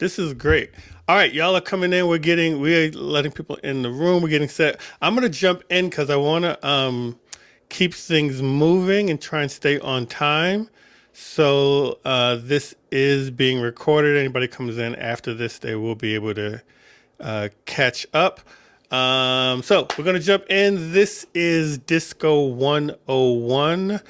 This is great. All right, y'all are coming in. We're letting people in the room. We're getting set. I'm gonna jump in because I want to keep things moving and try and stay on time. So this is being recorded. Anybody comes in after this, they will be able to catch up. So we're gonna jump in. This is Disco 101.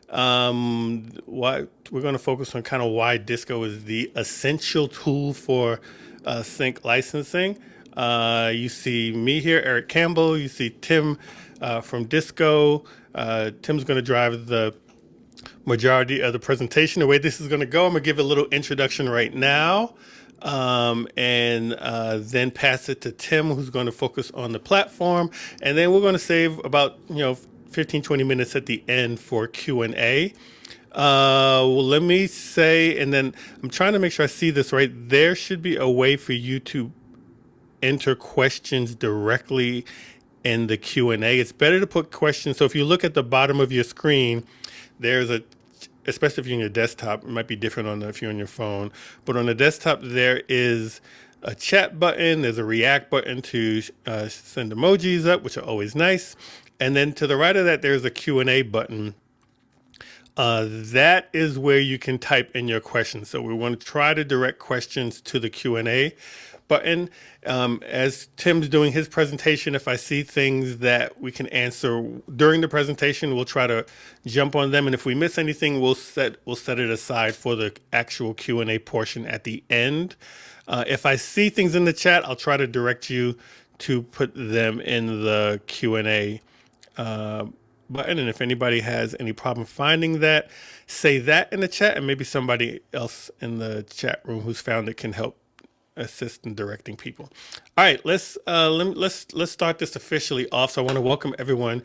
Why we're going to focus on kind of why Disco is the essential tool for sync licensing. You see me here, Eric Campbell. You see Tim from Disco. Tim's going to drive the majority of the presentation. The way this is going to go, I'm going to give a little introduction right now, and then pass it to Tim, who's going to focus on the platform, and then we're going to save about 15, 20 minutes at the end for Q&A. Well, let me say, and then I'm trying to make sure I see this right. There should be a way for you to enter questions directly in the Q&A. It's better to put questions. So if you look at the bottom of your screen, there's especially if you're on your desktop, it might be different if you're on your phone, but on the desktop, there is a chat button. There's a react button to send emojis up, which are always nice. And then to the right of that, there's a Q&A button. That is where you can type in your questions. So we want to try to direct questions to the Q&A button. As Tim's doing his presentation, if I see things that we can answer during the presentation, we'll try to jump on them. And if we miss anything, we'll set it aside for the actual Q&A portion at the end. If I see things in the chat, I'll try to direct you to put them in the Q&A button. And if anybody has any problem finding that, say that in the chat, and maybe somebody else in the chat room who's found it can help assist in directing people. All right, let's start this officially off. So I want to welcome everyone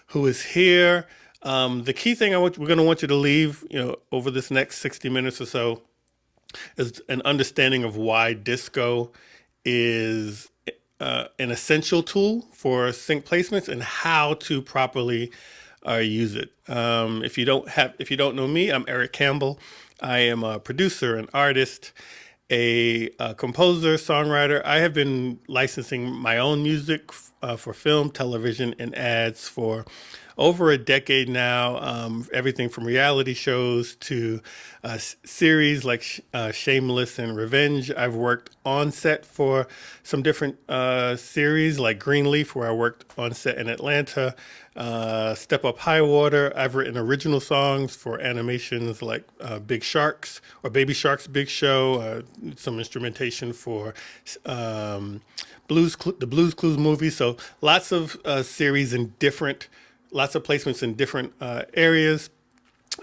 who is here. The key thing we're going to want you to leave, over this next 60 minutes or so, is an understanding of why Disco is an essential tool for sync placements and how to properly use it. If you don't know me, I'm Eric Campbell. I am a producer, an artist, a composer, songwriter. I have been licensing my own music for film, television, and ads for over a decade now. Everything from reality shows to series like Shameless and Revenge. I've worked on set for some different series like Greenleaf, where I worked on set in Atlanta. Step Up High Water. I've written original songs for animations like Big Sharks or Baby Shark's Big Show. Some instrumentation for the Blues Clues movie. So lots of series in lots of placements in different areas.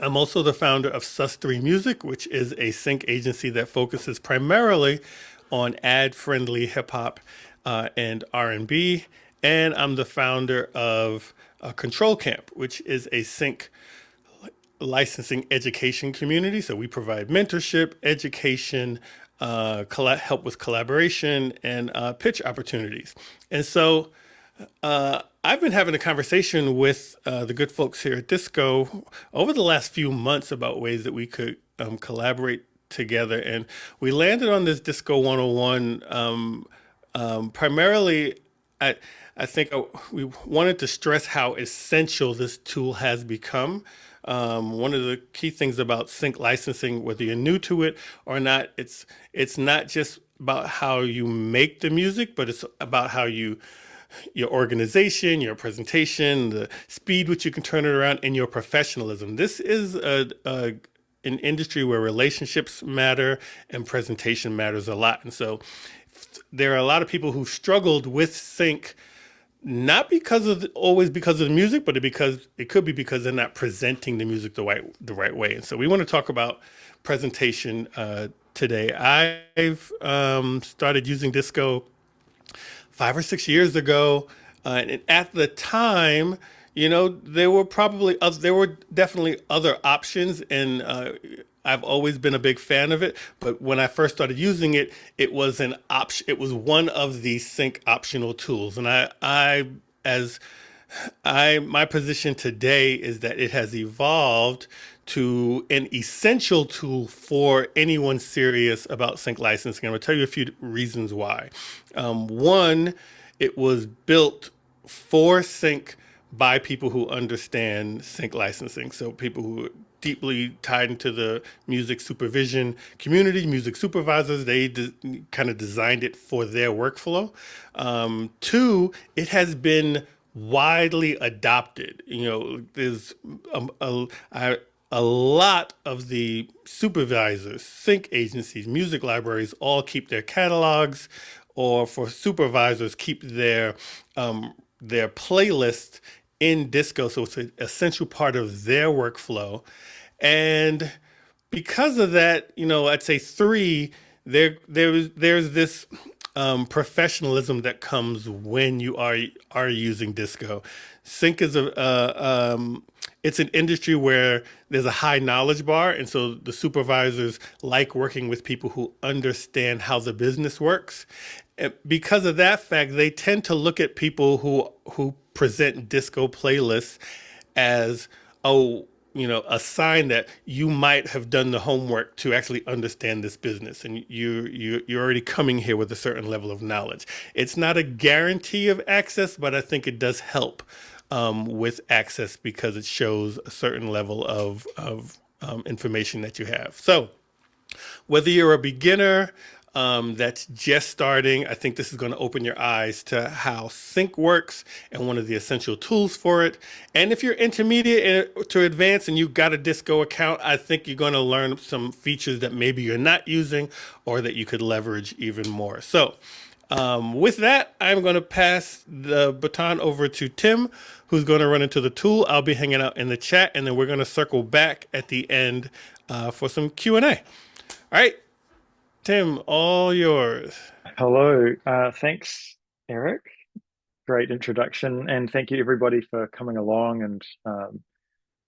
I'm also the founder of Sus3 Music, which is a sync agency that focuses primarily on ad-friendly hip-hop and R&B. And I'm the founder of CTRL Camp, which is a sync licensing education community. So we provide mentorship, education, help with collaboration, and pitch opportunities. And so I've been having a conversation with the good folks here at Disco over the last few months about ways that we could collaborate together. And we landed on this Disco 101 primarily. I think we wanted to stress how essential this tool has become. One of the key things about sync licensing, whether you're new to it or not, it's not just about how you make the music, but it's about how your organization, your presentation, the speed which you can turn it around, and your professionalism. This is an industry where relationships matter and presentation matters a lot. And so there are a lot of people who struggled with sync, not always because of the music, but it could be because they're not presenting the music the right way. And so we want to talk about presentation today. I've started using Disco 5 or 6 years ago, and at the time, there were definitely other options, and I've always been a big fan of it. But when I first started using it, it was an option. It was one of the sync optional tools, and I as My position today is that it has evolved to an essential tool for anyone serious about sync licensing. I'm going to tell you a few reasons why. One, it was built for sync by people who understand sync licensing. So people who are deeply tied into the music supervision community, music supervisors, they kind of designed it for their workflow. Two, it has been widely adopted. There's a lot of the supervisors, sync agencies, music libraries all keep their catalogs, or for supervisors keep their playlist in Disco, so it's an essential part of their workflow. And because of that, I'd say three, there's this professionalism that comes when you are using Disco. Sync is it's an industry where there's a high knowledge bar, and so the supervisors like working with people who understand how the business works. And because of that fact, they tend to look at people who present Disco playlists as, oh, a sign that you might have done the homework to actually understand this business, and you're already coming here with a certain level of knowledge. It's not a guarantee of access, but I think it does help with access because it shows a certain level of information that you have. So whether you're a beginner that's just starting, I think this is going to open your eyes to how sync works and one of the essential tools for it. And if you're intermediate to advanced and you've got a Disco account, I think you're going to learn some features that maybe you're not using or that you could leverage even more. So with that, I'm going to pass the baton over to Tim, who's going to run into the tool. I'll be hanging out in the chat, and then we're going to circle back at the end for some Q&A. All right, Tim, all yours. Hello. Thanks, Eric. Great introduction, and thank you everybody for coming along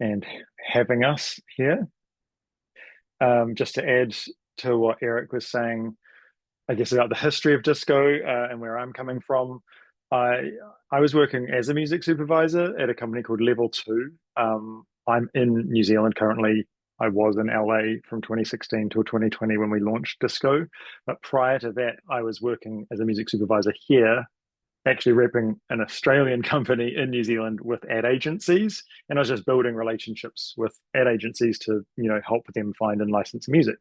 and having us here. Just to add to what Eric was saying, I guess about the history of disco and where I'm coming from. I I was working as a music supervisor at a company called Level Two. I'm in New Zealand currently. I was in LA from 2016 till 2020 when we launched Disco. But prior to that, I was working as a music supervisor here, actually repping an Australian company in New Zealand with ad agencies. And I was just building relationships with ad agencies to, help them find and license music.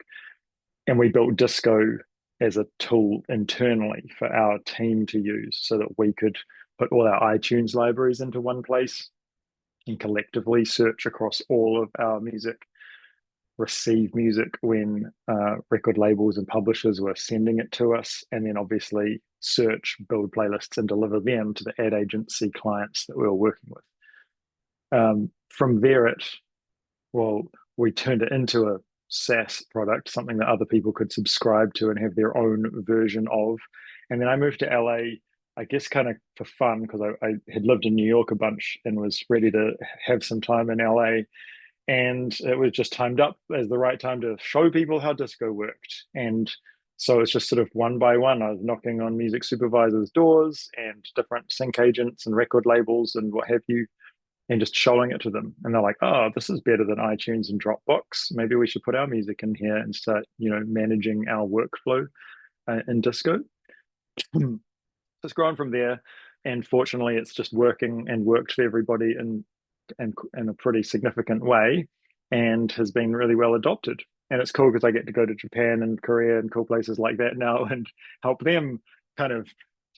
And we built Disco as a tool internally for our team to use so that we could put all our iTunes libraries into one place and collectively search across all of our music, receive music when record labels and publishers were sending it to us, and then obviously search, build playlists, and deliver them to the ad agency clients that we were working with. From there, well, we turned it into a SaaS product, something that other people could subscribe to and have their own version of. And then I moved to LA, I guess kind of for fun, because I had lived in New York a bunch and was ready to have some time in LA. And it was just timed up as the right time to show people how disco worked. And so it's just sort of one by one. I was knocking on music supervisors' doors and different sync agents and record labels and what have you, and just showing it to them. And they're like, oh, this is better than iTunes and Dropbox. Maybe we should put our music in here and start, managing our workflow in Disco. It's grown from there. And fortunately, it's just working and worked for everybody in a pretty significant way and has been really well adopted. And it's cool because I get to go to Japan and Korea and cool places like that now and help them kind of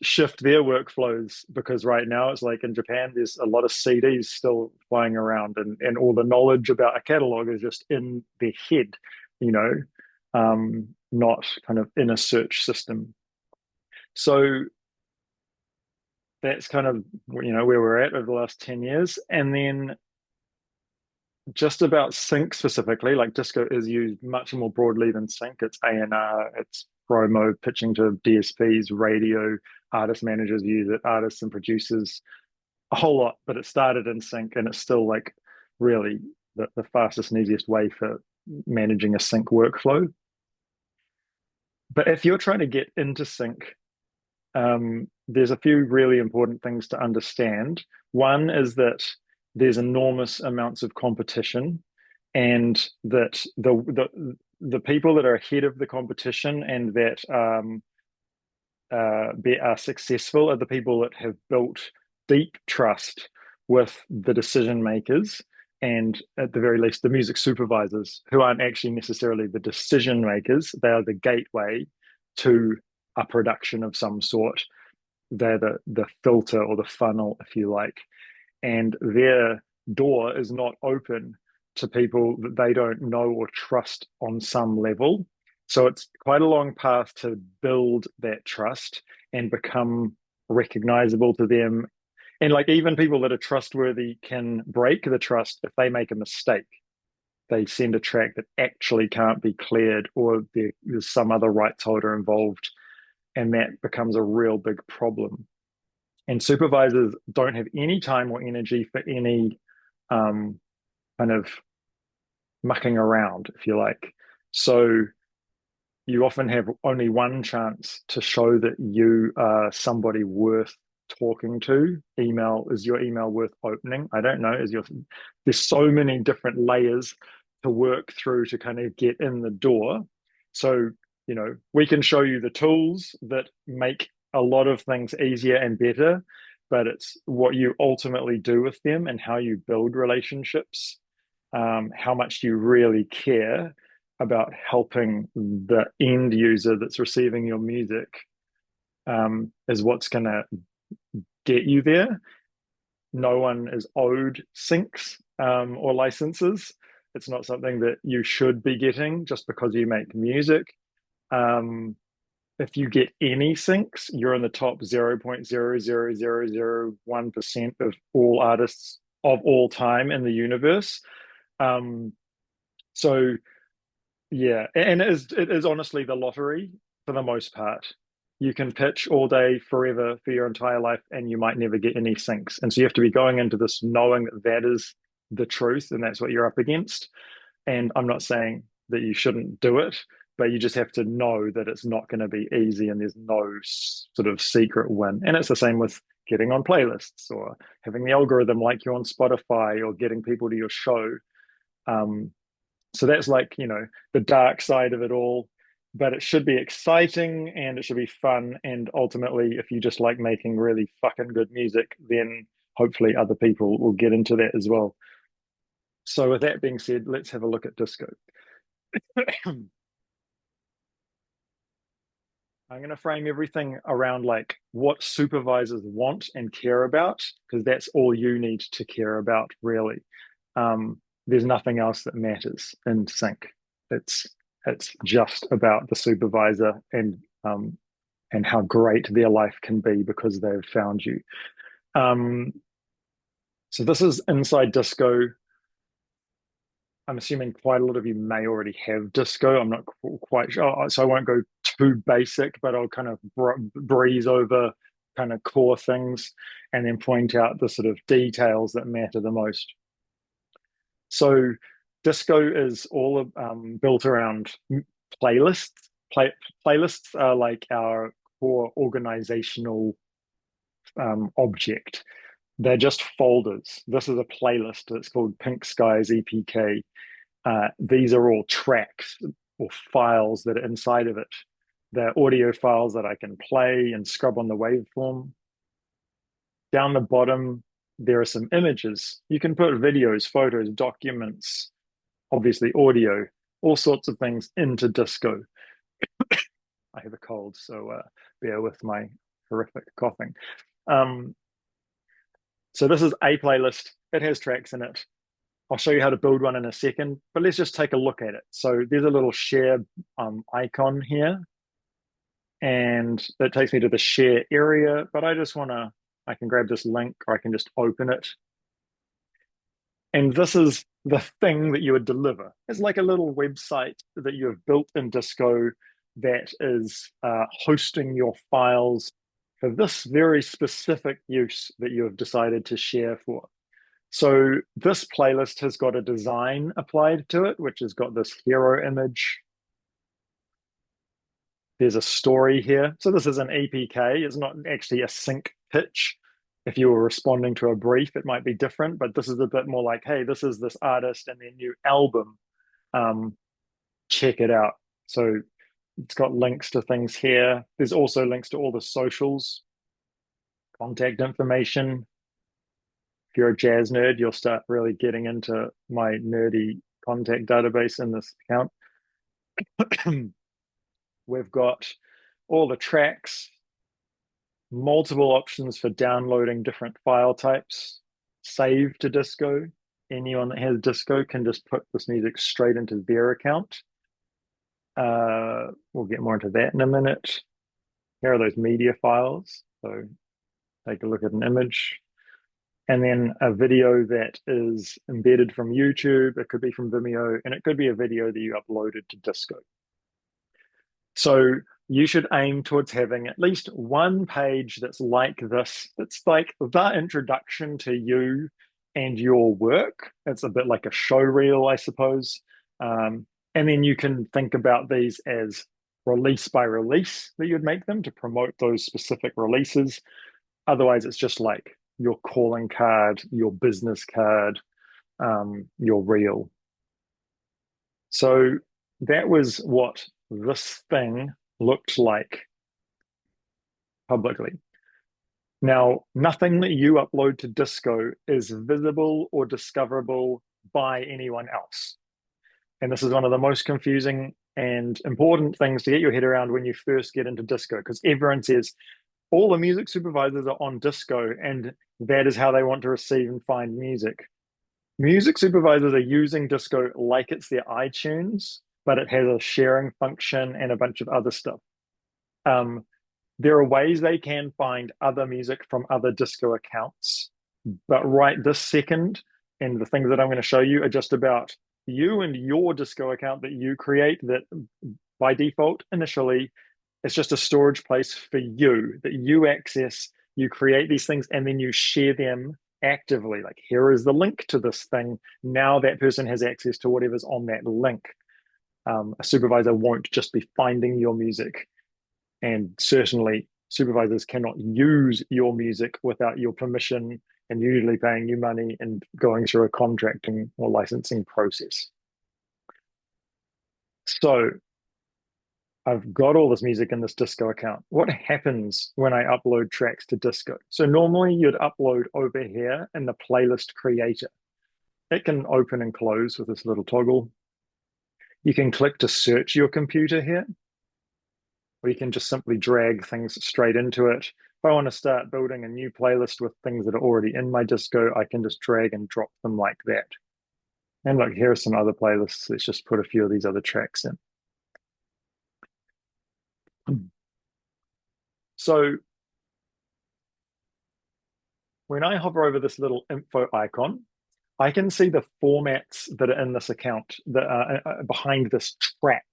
shift their workflows, because right now it's like in Japan there's a lot of CDs still flying around, and all the knowledge about a catalog is just in their head, not kind of in a search system. So that's kind of where we're at over the last 10 years. And then just about sync specifically, like disco is used much more broadly than sync. It's A&R, it's promo, pitching to DSPs, radio, artist managers use it, artists and producers, a whole lot. But it started in sync, and it's still like really the fastest and easiest way for managing a sync workflow. But if you're trying to get into sync, there's a few really important things to understand. One is that there's enormous amounts of competition, and that the people that are ahead of the competition and that are successful are the people that have built deep trust with the decision makers, and at the very least the music supervisors, who aren't actually necessarily the decision makers. They are the gateway to a production of some sort. They're the filter or the funnel, if you like, and their door is not open to people that they don't know or trust on some level. So it's quite a long path to build that trust and become recognizable to them. And like, even people that are trustworthy can break the trust if they make a mistake. They send a track that actually can't be cleared, or there's some other rights holder involved, and that becomes a real big problem. And supervisors don't have any time or energy for any kind of mucking around, if you like. So you often have only one chance to show that you are somebody worth talking to. Is your email worth opening? I don't know. There's so many different layers to work through to kind of get in the door. So, we can show you the tools that make a lot of things easier and better, but it's what you ultimately do with them and how you build relationships, how much you really care about helping the end user that's receiving your music, is what's going to get you there. No one is owed syncs or licenses. It's not something that you should be getting just because you make music. If you get any syncs, you're in the top 0.00001% of all artists of all time in the universe. So yeah, and it is honestly the lottery for the most part. You can pitch all day, forever, for your entire life, and you might never get any syncs. And so you have to be going into this knowing that that is the truth and that's what you're up against. And I'm not saying that you shouldn't do it, but you just have to know that it's not going to be easy and there's no sort of secret win. And it's the same with getting on playlists or having the algorithm like you on Spotify or getting people to your show. So that's like, the dark side of it all. But it should be exciting and it should be fun. And ultimately, if you just like making really fucking good music, then hopefully other people will get into that as well. So with that being said, let's have a look at disco. I'm going to frame everything around like what supervisors want and care about, because that's all you need to care about, really. There's nothing else that matters in sync. It's just about the supervisor and how great their life can be because they've found you. So this is inside Disco. I'm assuming quite a lot of you may already have Disco. I'm not quite sure, so I won't go too basic, but I'll kind of breeze over kind of core things and then point out the sort of details that matter the most. So Disco is all built around playlists. Playlists are like our core organizational object. They're just folders. This is a playlist that's called Pink Skies EPK. These are all tracks or files that are inside of it. They're audio files that I can play and scrub on the waveform. Down the bottom, there are some images. You can put videos, photos, documents, obviously audio, all sorts of things into Disco. I have a cold, so bear with my horrific coughing. So this is a playlist. It has tracks in it. I'll show you how to build one in a second, but let's just take a look at it. So there's a little share icon here, and that takes me to the share area, but I can grab this link or I can just open it. And this is the thing that you would deliver. It's like a little website that you have built in Disco that is hosting your files for this very specific use that you have decided to share for. So this playlist has got a design applied to it, which has got this hero image. There's a story here. So this is an EPK. It's not actually a sync pitch. If you were responding to a brief, it might be different, but this is a bit more like, hey, this is this artist and their new album. Check it out. So it's got links to things here. There's also links to all the socials, contact information. If you're a jazz nerd, you'll start really getting into my nerdy contact database in this account. We've got all the tracks, multiple options for downloading different file types, save to Disco. Anyone that has Disco can just put this music straight into their account. We'll get more into that in a minute. Here are those media files. So take a look at an image. And then a video that is embedded from YouTube. It could be from Vimeo, and it could be a video that you uploaded to Disco. So you should aim towards having at least one page that's like this. It's like the introduction to you and your work. It's a bit like a show reel, I suppose. And then you can think about these as release by release that you'd make them to promote those specific releases. Otherwise, it's just like your calling card, your business card, your reel. So that was what this thing looked like publicly. Now, nothing that you upload to Disco is visible or discoverable by anyone else. And this is one of the most confusing and important things to get your head around when you first get into Disco, because everyone says all the music supervisors are on Disco and that is how they want to receive and find music. Music supervisors are using Disco like it's their iTunes, but it has a sharing function and a bunch of other stuff. There are ways they can find other music from other Disco accounts, but right this second, and the things that I'm going to show you are just about you and your Disco account that you create, that by default, initially, it's just a storage place for you that you access. You create these things and then you share them actively. Like, here is the link to this thing. Now that person has access to whatever's on that link. A supervisor won't just be finding your music. And certainly, supervisors cannot use your music without your permission and usually paying you money and going through a contracting or licensing process. So I've got all this music in this Disco account. What happens when I upload tracks to Disco? So normally you'd upload over here in the playlist creator. It can open and close with this little toggle. You can click to search your computer here, or you can just simply drag things straight into it. If I want to start building a new playlist with things that are already in my Disco, I can just drag and drop them like that. And look, here are some other playlists. Let's just put a few of these other tracks in. So when I hover over this little info icon, I can see the formats that are in this account that are behind this track.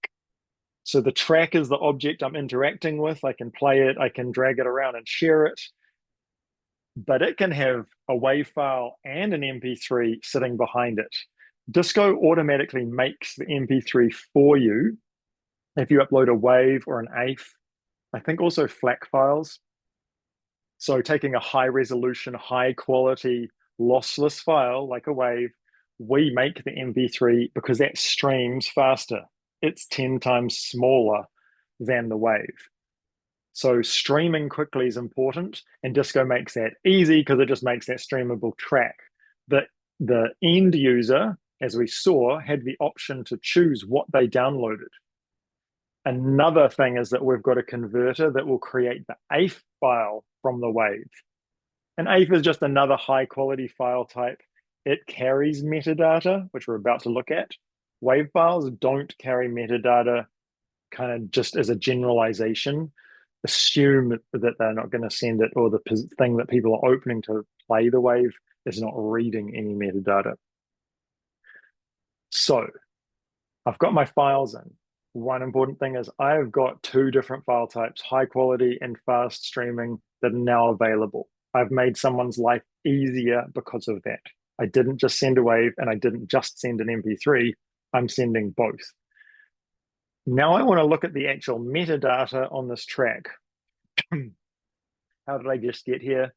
So the track is the object I'm interacting with. I can play it, I can drag it around and share it, but it can have a WAV file and an MP3 sitting behind it. Disco automatically makes the MP3 for you if you upload a WAV or an AIF. I think also FLAC files. So taking a high resolution, high quality, lossless file like a WAV, we make the MP3 because that streams faster. It's 10 times smaller than the WAV. So streaming quickly is important, and Disco makes that easy because it just makes that streamable track. The end user, as we saw, had the option to choose what they downloaded. Another thing is that we've got a converter that will create the AIF file from the WAV. An AIF is just another high quality file type. It carries metadata, which we're about to look at. WAV files don't carry metadata, kind of just as a generalization. Assume that they're not going to send it, or the thing that people are opening to play the WAV is not reading any metadata. So I've got my files in. One important thing is I've got two different file types, high quality and fast streaming, that are now available. I've made someone's life easier because of that. I didn't just send a WAV and I didn't just send an MP3. I'm sending both. Now I want to look at the actual metadata on this track. How did I just get here?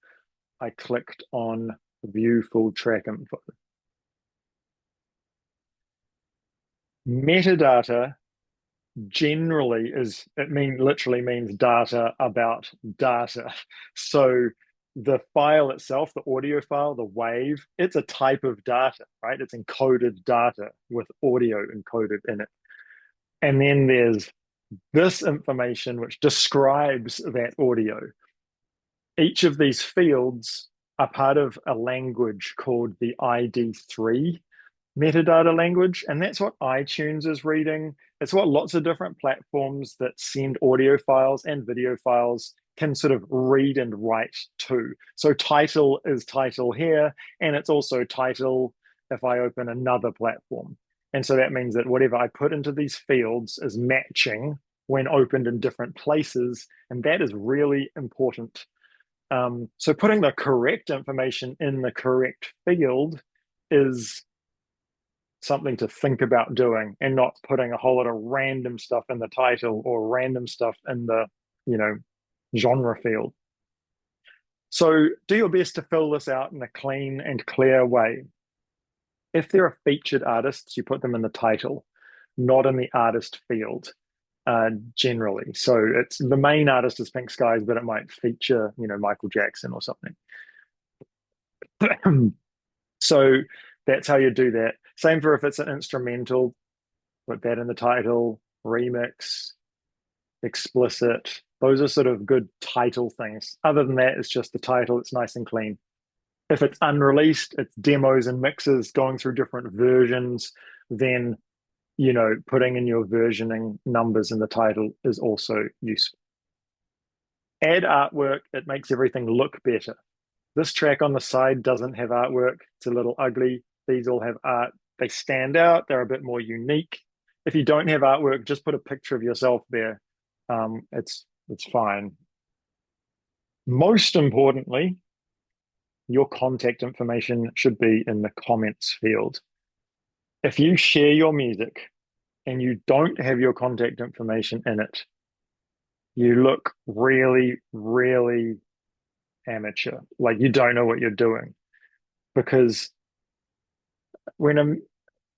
I clicked on view full track info. Metadata generally literally means data about data. So the file itself, the audio file, the wave, it's a type of data, right? It's encoded data with audio encoded in it. And then there's this information which describes that audio. Each of these fields are part of a language called the ID3 metadata language, and that's what iTunes is reading. It's what lots of different platforms that send audio files and video files can sort of read and write to. So title is title here, and it's also title if I open another platform. And so that means that whatever I put into these fields is matching when opened in different places, and that is really important. So putting the correct information in the correct field is something to think about doing, and not putting a whole lot of random stuff in the title or random stuff in the, genre field. So do your best to fill this out in a clean and clear way. If there are featured artists, you put them in the title, not in the artist field, generally. So it's the main artist is Pink Skies, but it might feature, Michael Jackson or something. So that's how you do that. Same for if it's an instrumental, put that in the title, remix, explicit. Those are sort of good title things. Other than that, it's just the title. It's nice and clean. If it's unreleased, it's demos and mixes going through different versions, then, putting in your versioning numbers in the title is also useful. Add artwork. It makes everything look better. This track on the side doesn't have artwork. It's a little ugly. These all have art. They stand out. They're a bit more unique. If you don't have artwork, just put a picture of yourself there. It's fine. Most importantly, your contact information should be in the comments field. If you share your music and you don't have your contact information in it, you look really, really amateur. Like you don't know what you're doing. Because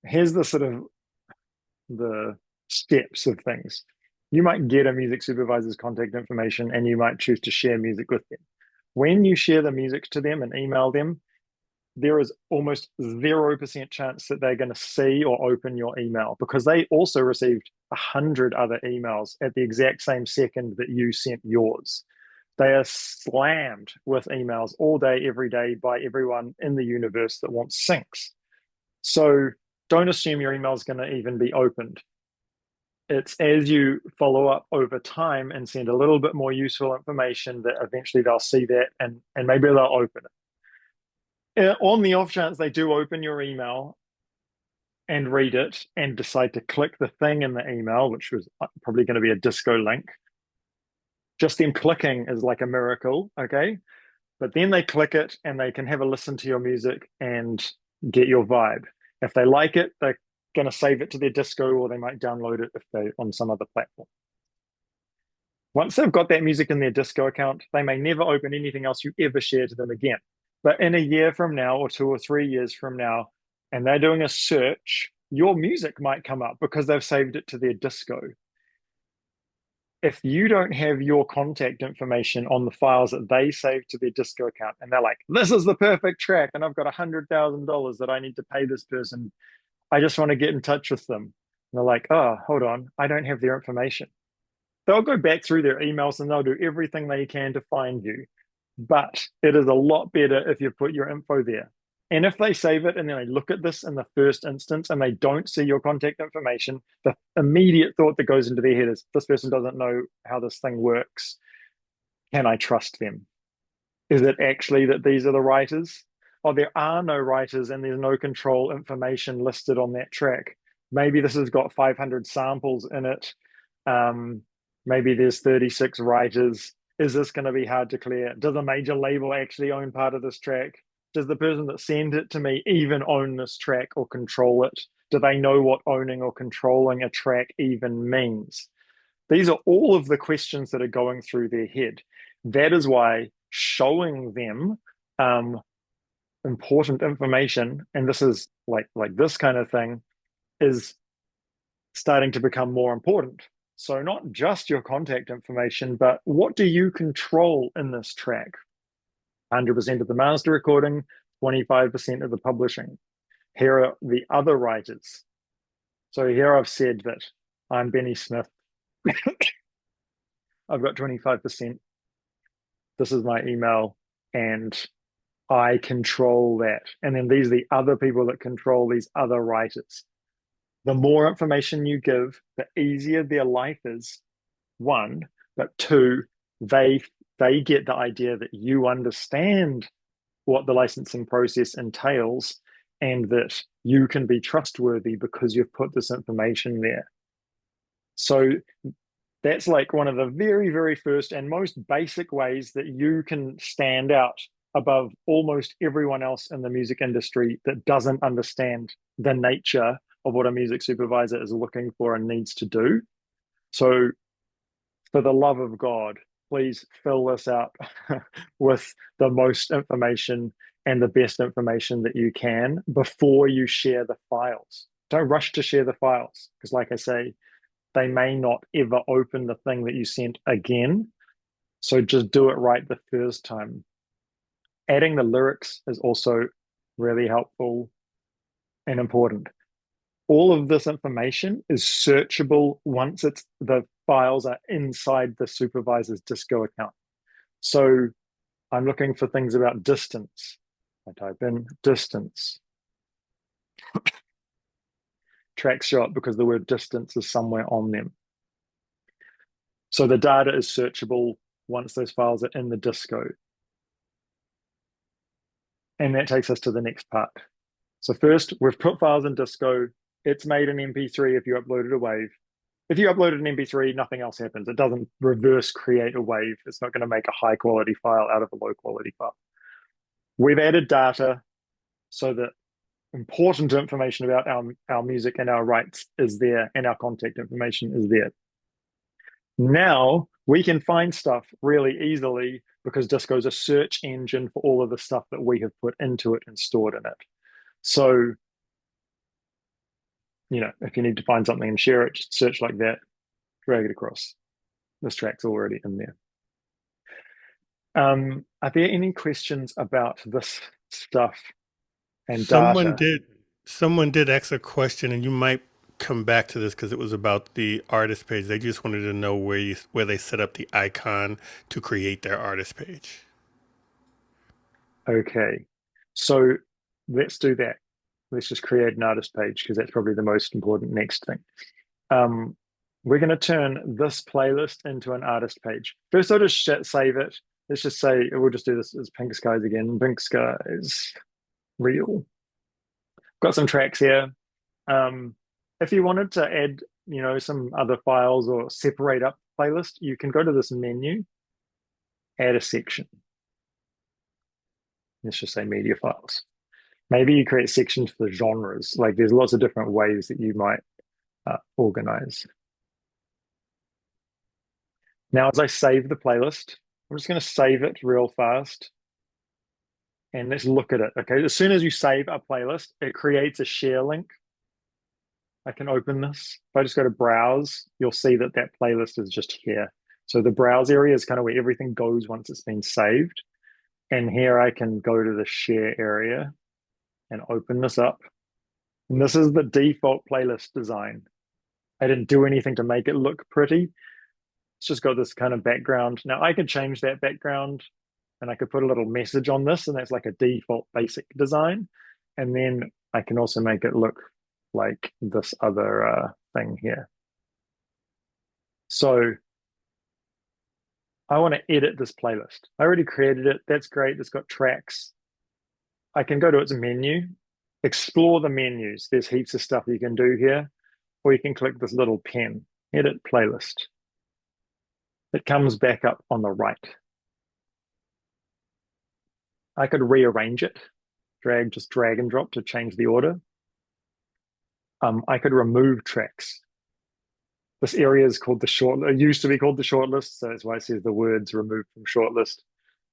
here's the sort of the steps of things. You might get a music supervisor's contact information and you might choose to share music with them. When you share the music to them and email them, there is almost 0% chance that they're going to see or open your email, because they also received 100 other emails at the exact same second that you sent yours. They are slammed with emails all day, every day by everyone in the universe that wants syncs. So don't assume your email is going to even be opened. It's as you follow up over time and send a little bit more useful information that eventually they'll see that and maybe they'll open it. On the off chance they do open your email and read it and decide to click the thing in the email, which was probably going to be a disco link, just them clicking is like a miracle, okay? But then they click it and they can have a listen to your music and get your vibe. If they like it, they're going to save it to their disco, or they might download it if they're on some other platform. Once they've got that music in their disco account, they may never open anything else you ever share to them again. But in a year from now, or 2 or 3 years from now, and they're doing a search, your music might come up because they've saved it to their disco. If you don't have your contact information on the files that they save to their disco account, and they're like, this is the perfect track, and I've got $100,000 that I need to pay this person, I just want to get in touch with them. And they're like, oh, hold on, I don't have their information. They'll go back through their emails and they'll do everything they can to find you. But it is a lot better if you put your info there. And if they save it and then they look at this in the first instance and they don't see your contact information, the immediate thought that goes into their head is, this person doesn't know how this thing works. Can I trust them? Is it actually that these are the writers? Oh, there are no writers and there's no control information listed on that track. Maybe this has got 500 samples in it. Maybe there's 36 writers. Is this going to be hard to clear? Does a major label actually own part of this track? Does the person that sent it to me even own this track or control it? Do they know what owning or controlling a track even means? These are all of the questions that are going through their head. That is why showing them important information, and this is like this kind of thing, is starting to become more important. So not just your contact information, but what do you control in this track? 100% of the master recording, 25% of the publishing. Here are the other writers. So here I've said that I'm Benny Smith. I've got 25%. This is my email, and I control that. And then these are the other people that control these other writers. The more information you give, the easier their life is, one, but two, they get the idea that you understand what the licensing process entails and that you can be trustworthy because you've put this information there. So that's like one of the very, very first and most basic ways that you can stand out above almost everyone else in the music industry that doesn't understand the nature of what a music supervisor is looking for and needs to do. So, for the love of God, please fill this out with the most information and the best information that you can before you share the files. Don't rush to share the files because, like I say, they may not ever open the thing that you sent again. So just do it right the first time. Adding the lyrics is also really helpful and important. All of this information is searchable once the files are inside the supervisor's DISCO account. So I'm looking for things about distance. I type in distance. Tracks show up because the word distance is somewhere on them. So the data is searchable once those files are in the DISCO. And that takes us to the next part. So first, we've put files in DISCO. It's made an MP3 if you uploaded a WAV. If you uploaded an MP3, nothing else happens. It doesn't reverse create a WAV. It's not going to make a high quality file out of a low quality file. We've added data so that important information about our music and our rights is there and our contact information is there. Now we can find stuff really easily because DISCO is a search engine for all of the stuff that we have put into it and stored in it. So, if you need to find something and share it, just search like that, drag it across. This track's already in there. Are there any questions about this stuff and Someone data? did someone did ask a question, and you might come back to this because it was about the artist page. They just wanted to know where they set up the icon to create their artist page. Okay, so let's do that. Let's just create an artist page because that's probably the most important next thing. We're going to turn this playlist into an artist page. First, I'll just save it. Let's just say, we'll just do this as Pink Skies again. Pink Skies, real. Got some tracks here. If you wanted to add, some other files or separate up playlist, you can go to this menu, add a section. Let's just say media files. Maybe you create sections for genres. Like there's lots of different ways that you might organize. Now, as I save the playlist, I'm just going to save it real fast. And let's look at it. Okay, as soon as you save a playlist, it creates a share link. I can open this. If I just go to browse, you'll see that that playlist is just here. So the browse area is kind of where everything goes once it's been saved. And here I can go to the share area and open this up. And this is the default playlist design. I didn't do anything to make it look pretty. It's just got this kind of background. Now I could change that background and I could put a little message on this, and that's like a default basic design. And then I can also make it look like this other thing here. So I want to edit this playlist. I already created it. That's great. It's got tracks. I can go to its menu, explore the menus. There's heaps of stuff you can do here, or you can click this little pen, edit playlist. It comes back up on the right. I could rearrange it, just drag and drop to change the order. I could remove tracks. This area is called the short. It used to be called the shortlist, so that's why it says the words removed from shortlist.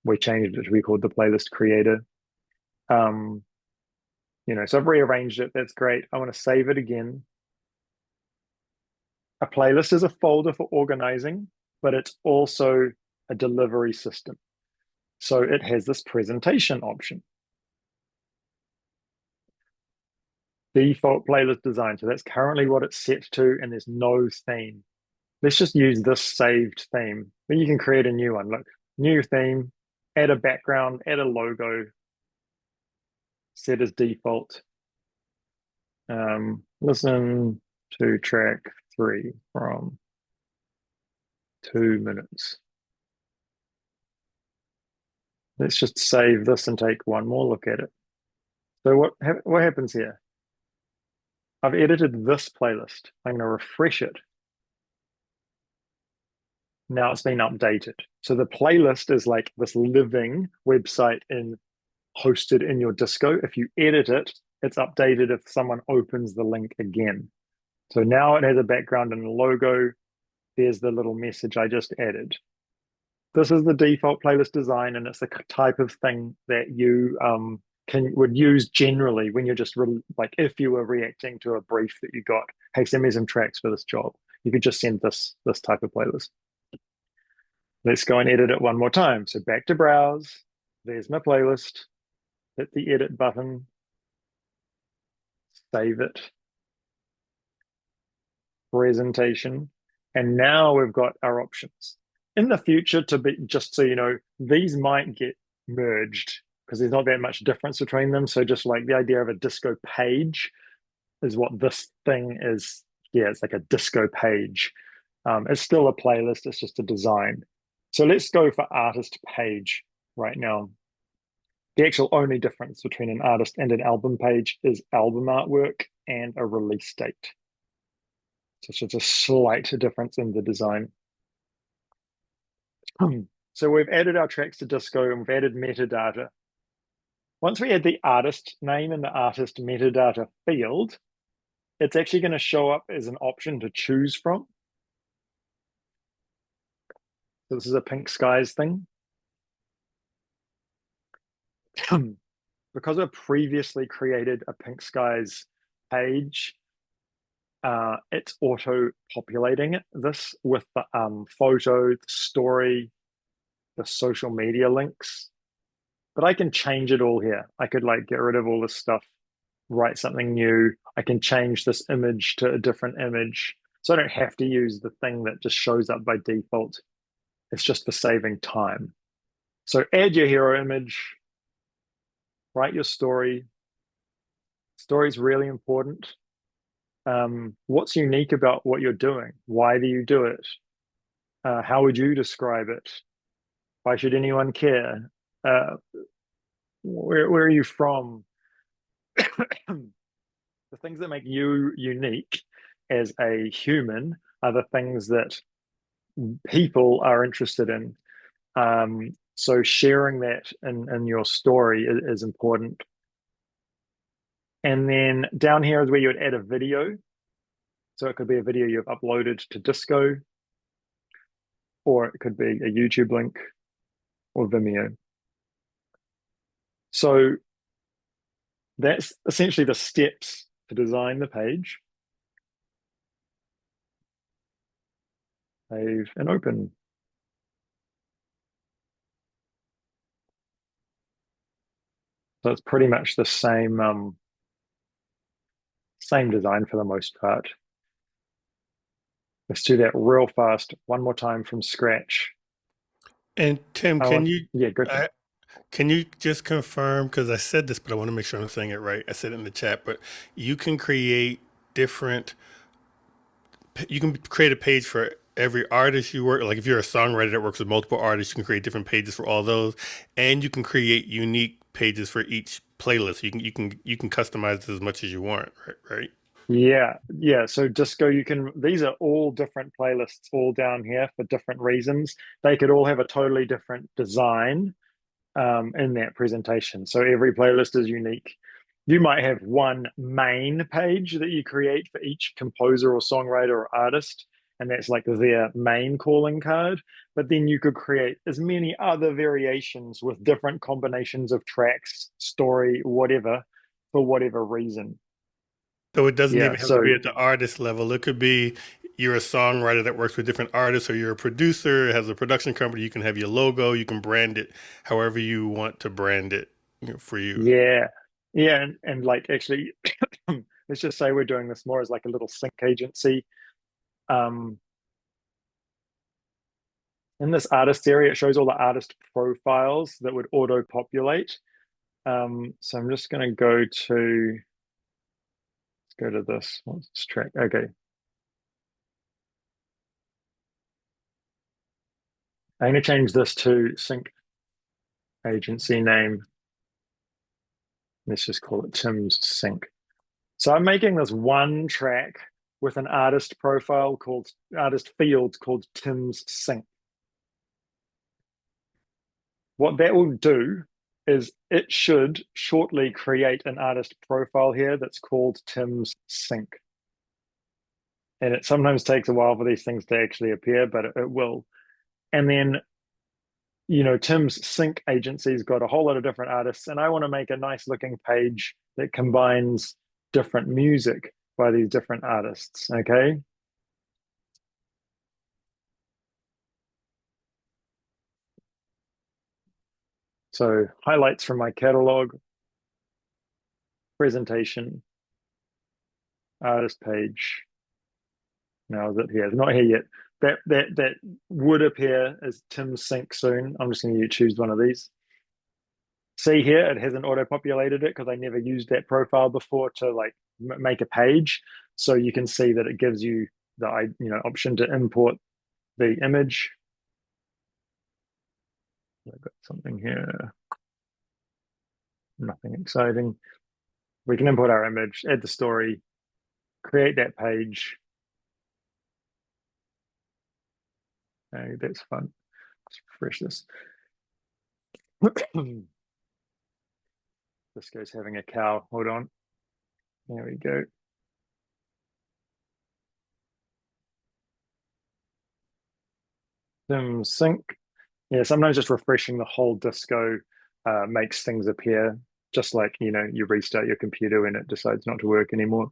We changed it to be called the playlist creator. Um, so I've rearranged it. That's great. I want to save it again. A playlist is a folder for organizing, but it's also a delivery system. So it has this presentation option. Default playlist design. So that's currently what it's set to, and there's no theme. Let's just use this saved theme. Then you can create a new one. Look, new theme, add a background, add a logo, set as default. Listen to track 3 from 2 minutes. Let's just save this and take one more look at it. So what happens here? I've edited this playlist. I'm going to refresh it. Now it's been updated. So the playlist is like this living website hosted in your Disco. If you edit it, it's updated if someone opens the link again. So now it has a background and a logo. There's the little message I just added. This is the default playlist design, and it's the type of thing that you would use generally when you're just like if you were reacting to a brief that you got. Hey, send me some tracks for this job. You could just send this type of playlist. Let's go and edit it one more time. So back to browse. There's my playlist. Hit the edit button. Save it. Presentation. And now we've got our options. In the future, just so you know, these might get merged because there's not that much difference between them. So just like the idea of a disco page is what this thing is. Yeah, it's like a disco page. It's still a playlist. It's just a design. So let's go for artist page right now. The actual only difference between an artist and an album page is album artwork and a release date. So it's just a slight difference in the design. So we've added our tracks to Disco and we've added metadata. Once we add the artist name in the artist metadata field, it's actually going to show up as an option to choose from. So this is a Pink Skies thing. Because I've previously created a Pink Skies page, it's auto-populating this with the photo, the story, the social media links. But I can change it all here. I could like get rid of all this stuff, write something new. I can change this image to a different image. So I don't have to use the thing that just shows up by default. It's just for saving time. So add your hero image, write your story. Story is really important. What's unique about what you're doing? Why do you do it? How would you describe it? Why should anyone care? Where are you from? The things that make you unique as a human are the things that people are interested in. So sharing that in your story is important. And then down here is where you would add a video. So it could be a video you've uploaded to Disco, or it could be a YouTube link or Vimeo. So that's essentially the steps to design the page. Save and open. So it's pretty much the same design for the most part. Let's do that real fast. One more time from scratch. And Tim, Yeah, go for it. can you just confirm, because I said this, but I want to make sure I'm saying it right. I said it in the chat, but you can create you can create a page for every artist you work. Like if you're a songwriter that works with multiple artists, you can create different pages for all those, and you can create unique pages for each playlist. You can customize it as much as you want, right? Yeah. So Disco, these are all different playlists all down here for different reasons. They could all have a totally different design in that presentation. So every playlist is unique. you might have one main page that you create for each composer or songwriter or artist, and that's like their main calling card. But then you could create as many other variations with different combinations of tracks, story, whatever, for whatever reason. So it doesn't Yeah, even have to so be at the artist level. It could be you're a songwriter that works with different artists, or you're a producer, has a production company. You can have your logo, you can brand it however you want to brand it, for you. yeah, yeah, and like actually, let's just say we're doing this more as like a little sync agency. Um, in this artist area, it shows all the artist profiles that would auto-populate. So I'm just going to go to this. What's this track? Okay. I'm going to change this to sync agency name. Let's just call it Tim's Sync. So I'm making this one track with an artist profile called artist field called Tim's Sync. What that will do is it should shortly create an artist profile here that's called Tim's Sync. And it sometimes takes a while for these things to actually appear, but it will. And then, Tim's sync agency's got a whole lot of different artists, and I want to make a nice looking page that combines different music by these different artists. Okay. So highlights from my catalog, presentation, artist page. Now is it here? It's not here yet. That would appear as Tim's sync soon. I'm just going to choose one of these. See here, it hasn't auto-populated it because I never used that profile before to like make a page. So you can see that it gives you the option to import the image. I've got something here, nothing exciting. We can import our image, add the story, create that page. Hey, that's fun. Let's refresh this. Disco's having a cow. Hold on. There we go. Sim sync. Yeah, sometimes just refreshing the whole Disco makes things appear, just like you restart your computer when it decides not to work anymore.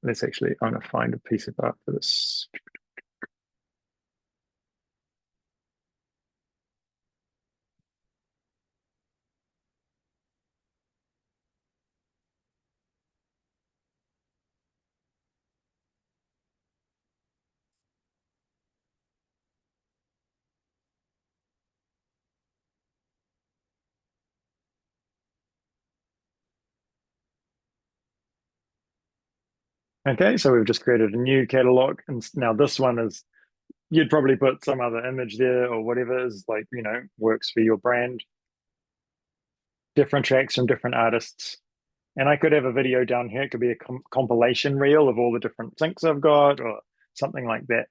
Let's actually, I'm gonna find a piece of art for this. Okay, so we've just created a new catalog, and now this one is, you'd probably put some other image there or whatever is like, works for your brand. Different tracks from different artists. And I could have a video down here. It could be a compilation reel of all the different syncs I've got or something like that.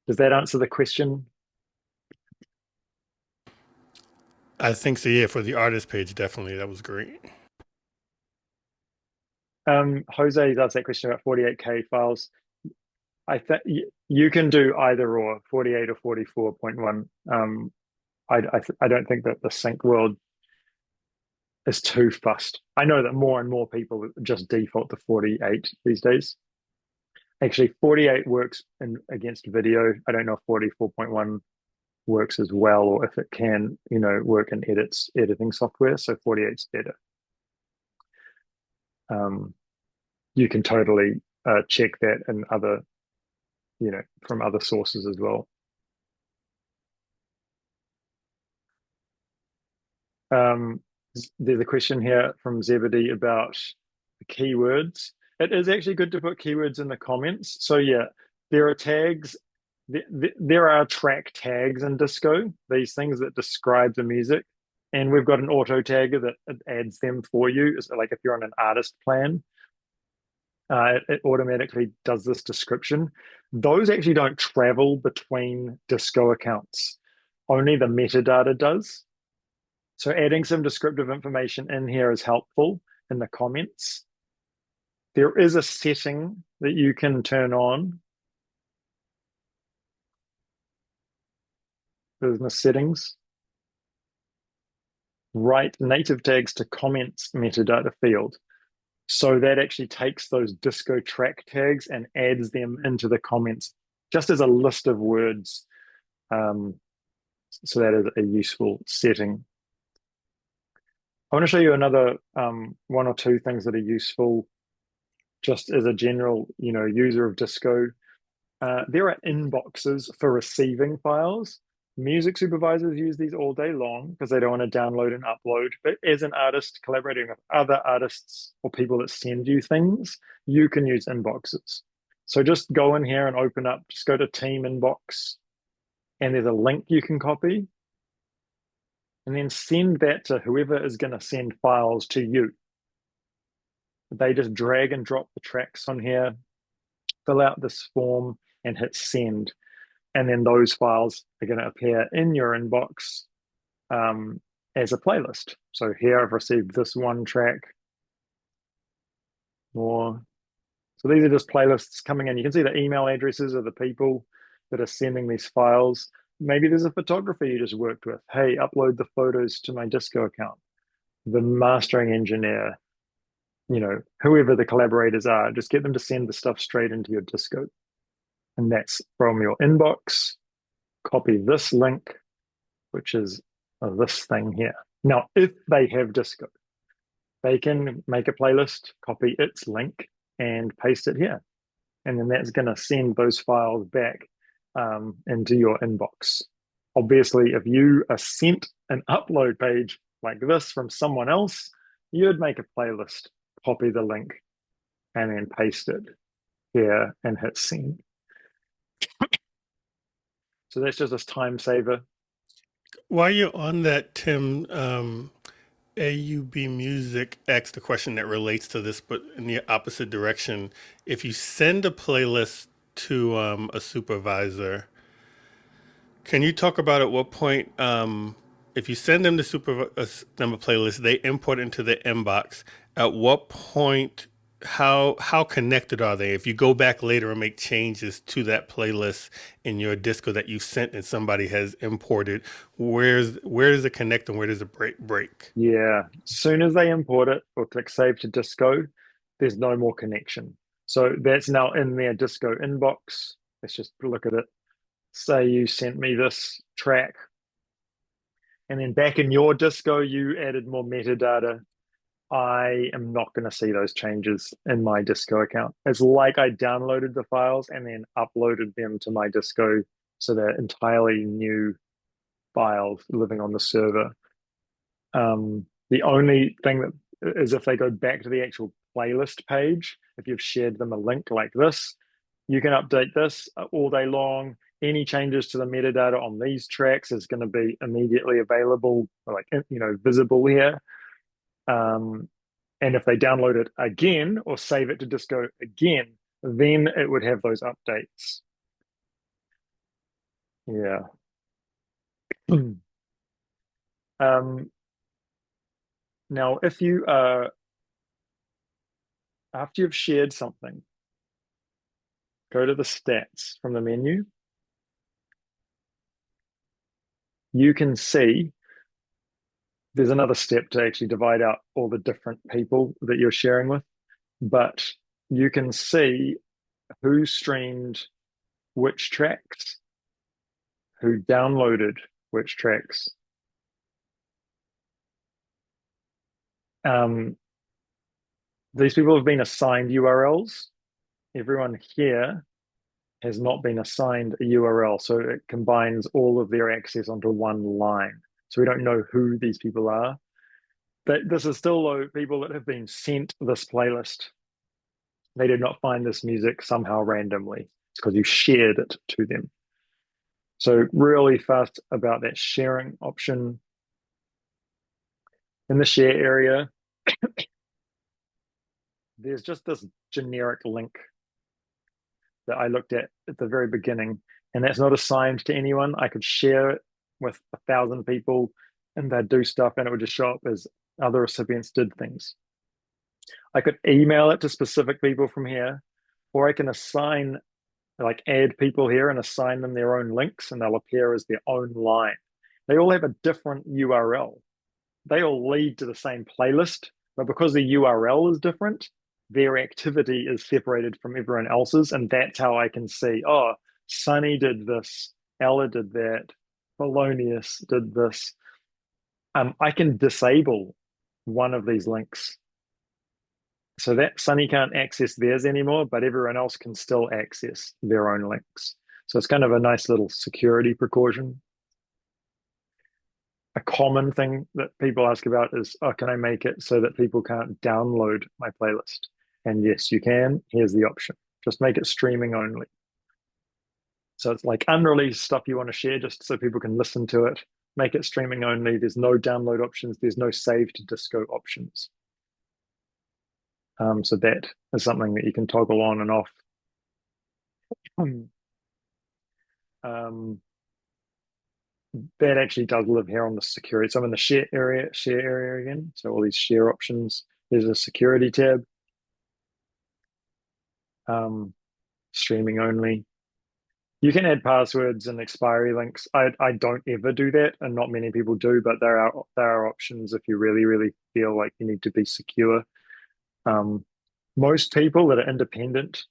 Does that answer the question? I think so. Yeah, for the artist page, definitely. That was great. Jose asked that question about 48K files. I think you can do either or 48 or 44.1. I don't think that the sync world is too fussed. I know that more and more people just default to 48 these days. Actually, 48 works against video. I don't know if 44.1 works as well, or if it can, work in editing software. So 48's better. You can totally check that in other, from other sources as well. There's a question here from Zebedee about the keywords. It is actually good to put keywords in the comments. So yeah, there are tags. There are track tags in Disco, these things that describe the music. And we've got an auto tagger that adds them for you. So like if you're on an artist plan, it automatically does this description. Those actually don't travel between Disco accounts. Only the metadata does. So adding some descriptive information in here is helpful in the comments. There is a setting that you can turn on. Business settings. Write native tags to comments metadata field. So that actually takes those disco track tags and adds them into the comments just as a list of words. So that is a useful setting. I want to show you another one or two things that are useful just as a general, user of Disco. There are inboxes for receiving files. Music supervisors use these all day long because they don't want to download and upload. But as an artist collaborating with other artists or people that send you things, you can use inboxes. So just go in here and open up, just go to Team Inbox, and there's a link you can copy. And then send that to whoever is going to send files to you. They just drag and drop the tracks on here, fill out this form, and hit send. And then those files are going to appear in your inbox as a playlist. So here I've received this one track. More. So these are just playlists coming in. You can see the email addresses of the people that are sending these files. Maybe there's a photographer you just worked with. Hey, upload the photos to my Disco account. The mastering engineer, whoever the collaborators are, just get them to send the stuff straight into your Disco. And that's from your inbox. Copy this link, which is this thing here. Now, if they have Disco, they can make a playlist, copy its link, and paste it here. And then that's going to send those files back into your inbox. Obviously, if you are sent an upload page like this from someone else, you'd make a playlist, copy the link, and then paste it here and hit send. So that's just a time saver. While you're on that, Tim, AUB Music asked a question that relates to this, but in the opposite direction. If you send a playlist to a supervisor, can you talk about at what point, if you send them them a playlist, they import into the inbox. At what point, how connected are they? If you go back later and make changes to that playlist in your Disco that you sent and somebody has imported, where does it connect and where does it break? Yeah, as soon as they import it or click save to Disco, there's no more connection. So that's now in their Disco inbox. Let's just look at it. Say you sent me this track, and then back in your Disco, you added more metadata. I am not going to see those changes in my Disco account. It's like I downloaded the files and then uploaded them to my Disco. So they're entirely new files living on the server. The only thing that is if they go back to the actual playlist page, if you've shared them a link like this, you can update this all day long. Any changes to the metadata on these tracks is going to be immediately available, like visible here. And if they download it again or save it to Disco again, then it would have those updates. Yeah. Now, if you after you've shared something, go to the stats from the menu. You can see there's another step to actually divide out all the different people that you're sharing with, but you can see who streamed which tracks, who downloaded which tracks. These people have been assigned URLs. Everyone here has not been assigned a URL, so it combines all of their access onto one line. So we don't know who these people are. But this is still though people that have been sent this playlist. They did not find this music somehow randomly. It's because you shared it to them. So really fast about that sharing option. In the share area, there's just this generic link that I looked at the very beginning, and that's not assigned to anyone. I could share it with 1,000 people and they'd do stuff and it would just show up as other recipients did things. I could email it to specific people from here, or I can assign, like add people here and assign them their own links and they'll appear as their own line. They all have a different URL. They all lead to the same playlist, but because the URL is different, their activity is separated from everyone else's. And that's how I can see, oh, Sunny did this, Ella did that, Polonius did this. I can disable one of these links so that Sunny can't access theirs anymore, but everyone else can still access their own links. So it's kind of a nice little security precaution. A common thing that people ask about is, oh, can I make it so that people can't download my playlist? And yes, you can. Here's the option. Just make it streaming only. So it's like unreleased stuff you want to share just so people can listen to it. Make it streaming only. There's no download options. There's no save to disco options. So that is something that you can toggle on and off. That actually does live here on the security. So I'm in the share area again. So all these share options. There's a security tab. Streaming only. You can add passwords and expiry links. I don't ever do that, and not many people do, but there are options if you really feel like you need to be secure. Most people that are independent,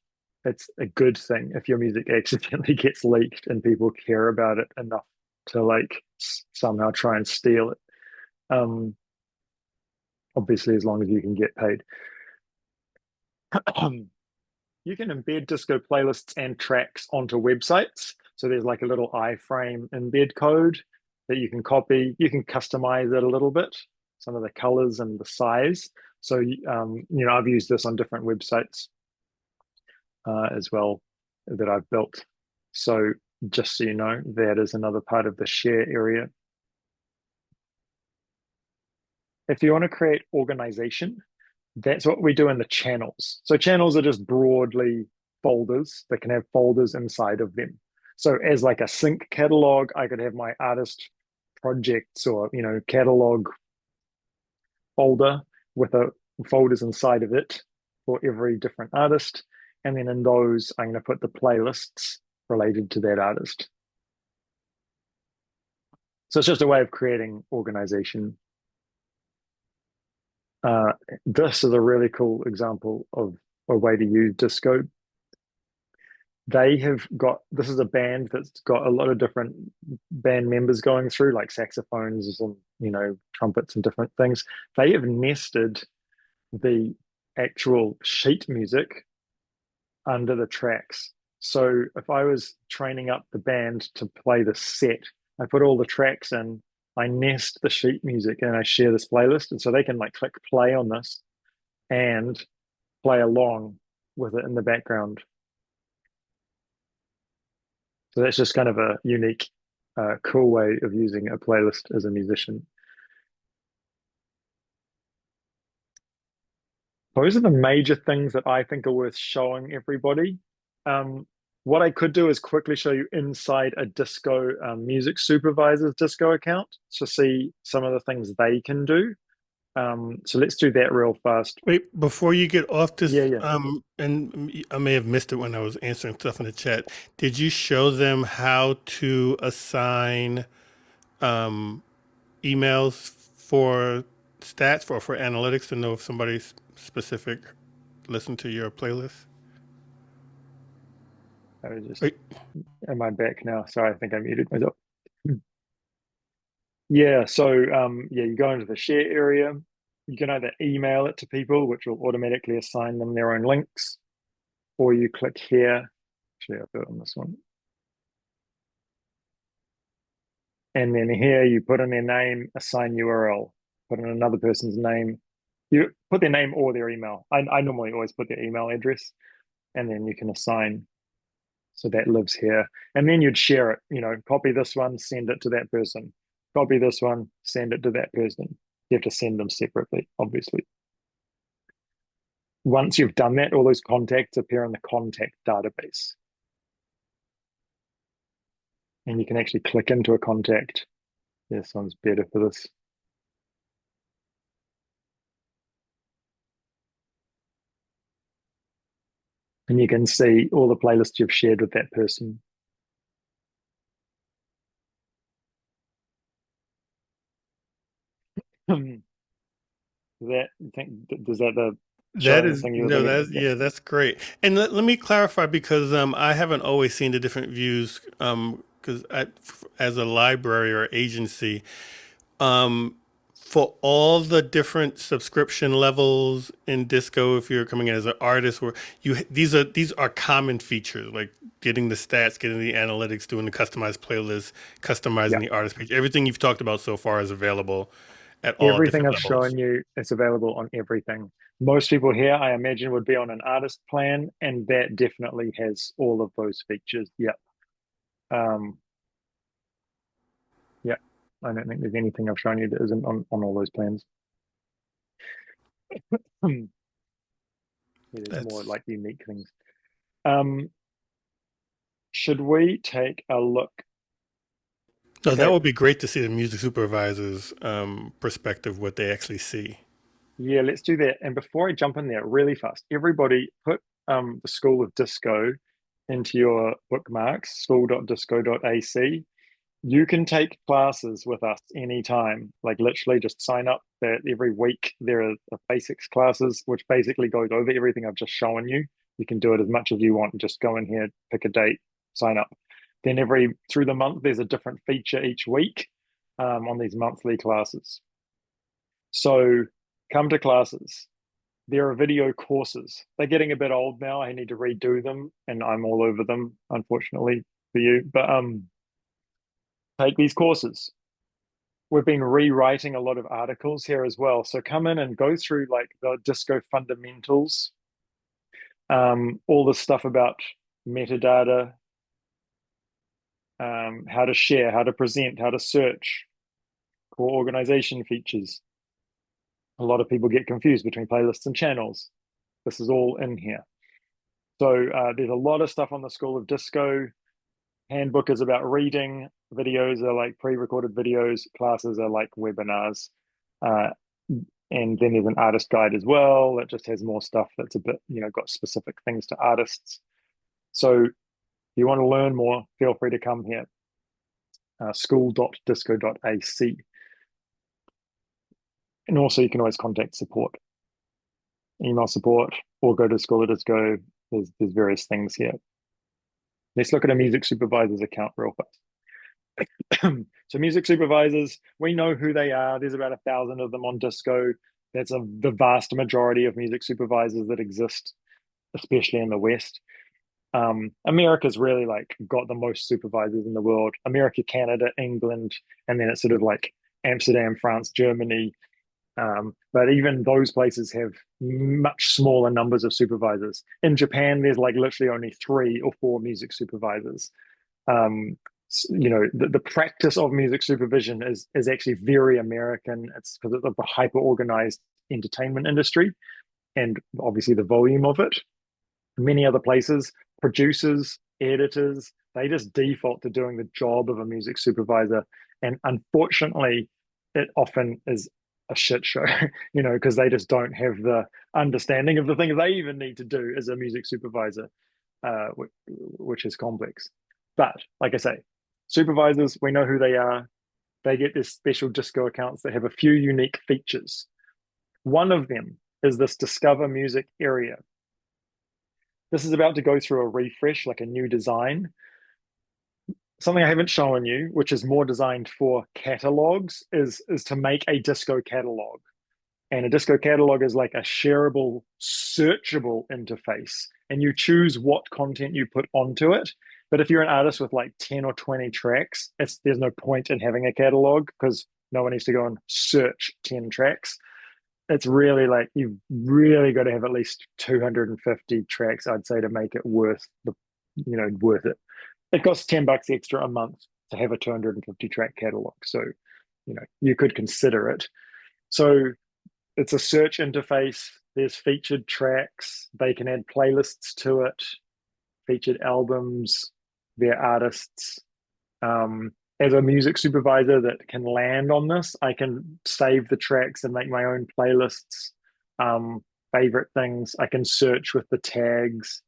it's a good thing if your music accidentally gets leaked and people care about it enough to like somehow try and steal it. Obviously, as long as you can get paid. You can embed disco playlists and tracks onto websites. So there's like a little iframe embed code that you can copy. You can customize it a little bit, some of the colors and the size. So, I've used this on different websites as well that I've built. So just so you know, that is another part of the share area. If you want to create organization, that's what we do in the channels. So channels are just broadly folders that can have folders inside of them. So as like a sync catalog, I could have my artist projects or, catalog folder with folders inside of it for every different artist. And then in those, I'm going to put the playlists related to that artist. So it's just a way of creating organization. This is a really cool example of a way to use Disco. They have got, this is a band that's got a lot of different band members going through, like saxophones and, trumpets and different things. They have nested the actual sheet music under the tracks. So if I was training up the band to play the set, I put all the tracks in, I nest the sheet music and I share this playlist. And so they can like click play on this and play along with it in the background. So that's just kind of a unique, cool way of using a playlist as a musician. Those are the major things that I think are worth showing everybody. What I could do is quickly show you inside a Disco Music Supervisors Disco account to see some of the things they can do. So let's do that real fast. Wait, before you get off this, Yeah. and I may have missed it when I was answering stuff in the chat. Did you show them how to assign emails for stats for analytics to know if somebody's specific listened to your playlist? I was just, Wait, am I back now? Sorry, I think I muted myself. Yeah, so you go into the share area. You can either email it to people, which will automatically assign them their own links, or you click here. Actually, I'll do it on this one. And then here you put in their name, assign URL, put in another person's name. You put their name or their email. I normally always put their email address, and then you can assign. So that lives here. And then you'd share it, copy this one, send it to that person. Copy this one, send it to that person. You have to send them separately, obviously. Once you've done that, all those contacts appear in the contact database. And you can actually click into a contact This one's better for this. And you can see all the playlists you've shared with that person. That does that the That showing the is thing you were no, looking at? that's yeah, that's great. And let me clarify because I haven't always seen the different views because as a library or agency, um, for all the different subscription levels in Disco, if you're coming in as an artist, or these are common features like getting the stats, getting the analytics, doing the customized playlist, customizing Yeah. the artist page. Everything you've talked about so far is available at all Everything different I've levels. shown you is available on everything. Most people here, I imagine, would be on an artist plan, and that definitely has all of those features. Yeah. Um, yeah. I don't think there's anything I've shown you that isn't on all those plans. Yeah, there's more That's like unique things. Um, should we take a look? No, that Okay. would be great to see the music supervisor's perspective, what they actually see. Yeah, let's do that. And before I jump in there, really fast, everybody put the School of Disco into your bookmarks, school.disco.ac. You can take classes with us anytime. Like literally just sign up that every week there are basics classes, which basically goes over everything I've just shown you. You can do it as much as you want. Just go in here, pick a date, sign up. Then every through the month, there's a different feature each week on these monthly classes. So come to classes. There are video courses. They're getting a bit old now. I need to redo them, and I'm all over them, unfortunately for you. But take these courses. We've been rewriting a lot of articles here as well. So come in and go through like the disco fundamentals, all the stuff about metadata, how to share, how to present, how to search, core organization features. A lot of people get confused between playlists and channels. This is all in here. So there's a lot of stuff on the School of Disco. Handbook is about reading. Videos are like pre-recorded videos. Classes are like webinars. Uh, and then there's an artist guide as well that just has more stuff that's a bit, got specific things to artists. So if you want to learn more, feel free to come here. School.disco.ac. And also you can always contact support, email support, or go to School of Disco. There's various things here. Let's look at a music supervisor's account real fast. So music supervisors, we know who they are. There's about 1,000 of them on Disco. That's the vast majority of music supervisors that exist, especially in the West. America's really like got the most supervisors in the world. America, Canada, England, and then it's sort of like Amsterdam, France, Germany. But even those places have much smaller numbers of supervisors. In Japan, there's like literally only 3 or 4 music supervisors. The practice of music supervision is actually very American. It's because of the hyper organized entertainment industry and obviously the volume of it. Many other places, producers, editors, they just default to doing the job of a music supervisor. And unfortunately, it often is a shit show, because they just don't have the understanding of the things they even need to do as a music supervisor, which is complex. But like I say, supervisors, we know who they are. They get this special Disco accounts that have a few unique features. One of them is this Discover Music area. This is about to go through a refresh, like a new design. Something I haven't shown you, which is more designed for catalogs, is to make a disco catalog. And a disco catalog is like a shareable, searchable interface. And you choose what content you put onto it. But if you're an artist with like 10 or 20 tracks, there's no point in having a catalog because no one needs to go and search 10 tracks. It's really like you've really got to have at least 250 tracks, I'd say, to make it worth it. It costs $10 extra a month to have a 250 track catalog. So, you could consider it. So it's a search interface. There's featured tracks. They can add playlists to it, featured albums, their artists. as a music supervisor that can land on this, I can save the tracks and make my own playlists, um, favorite things. I can search with the tags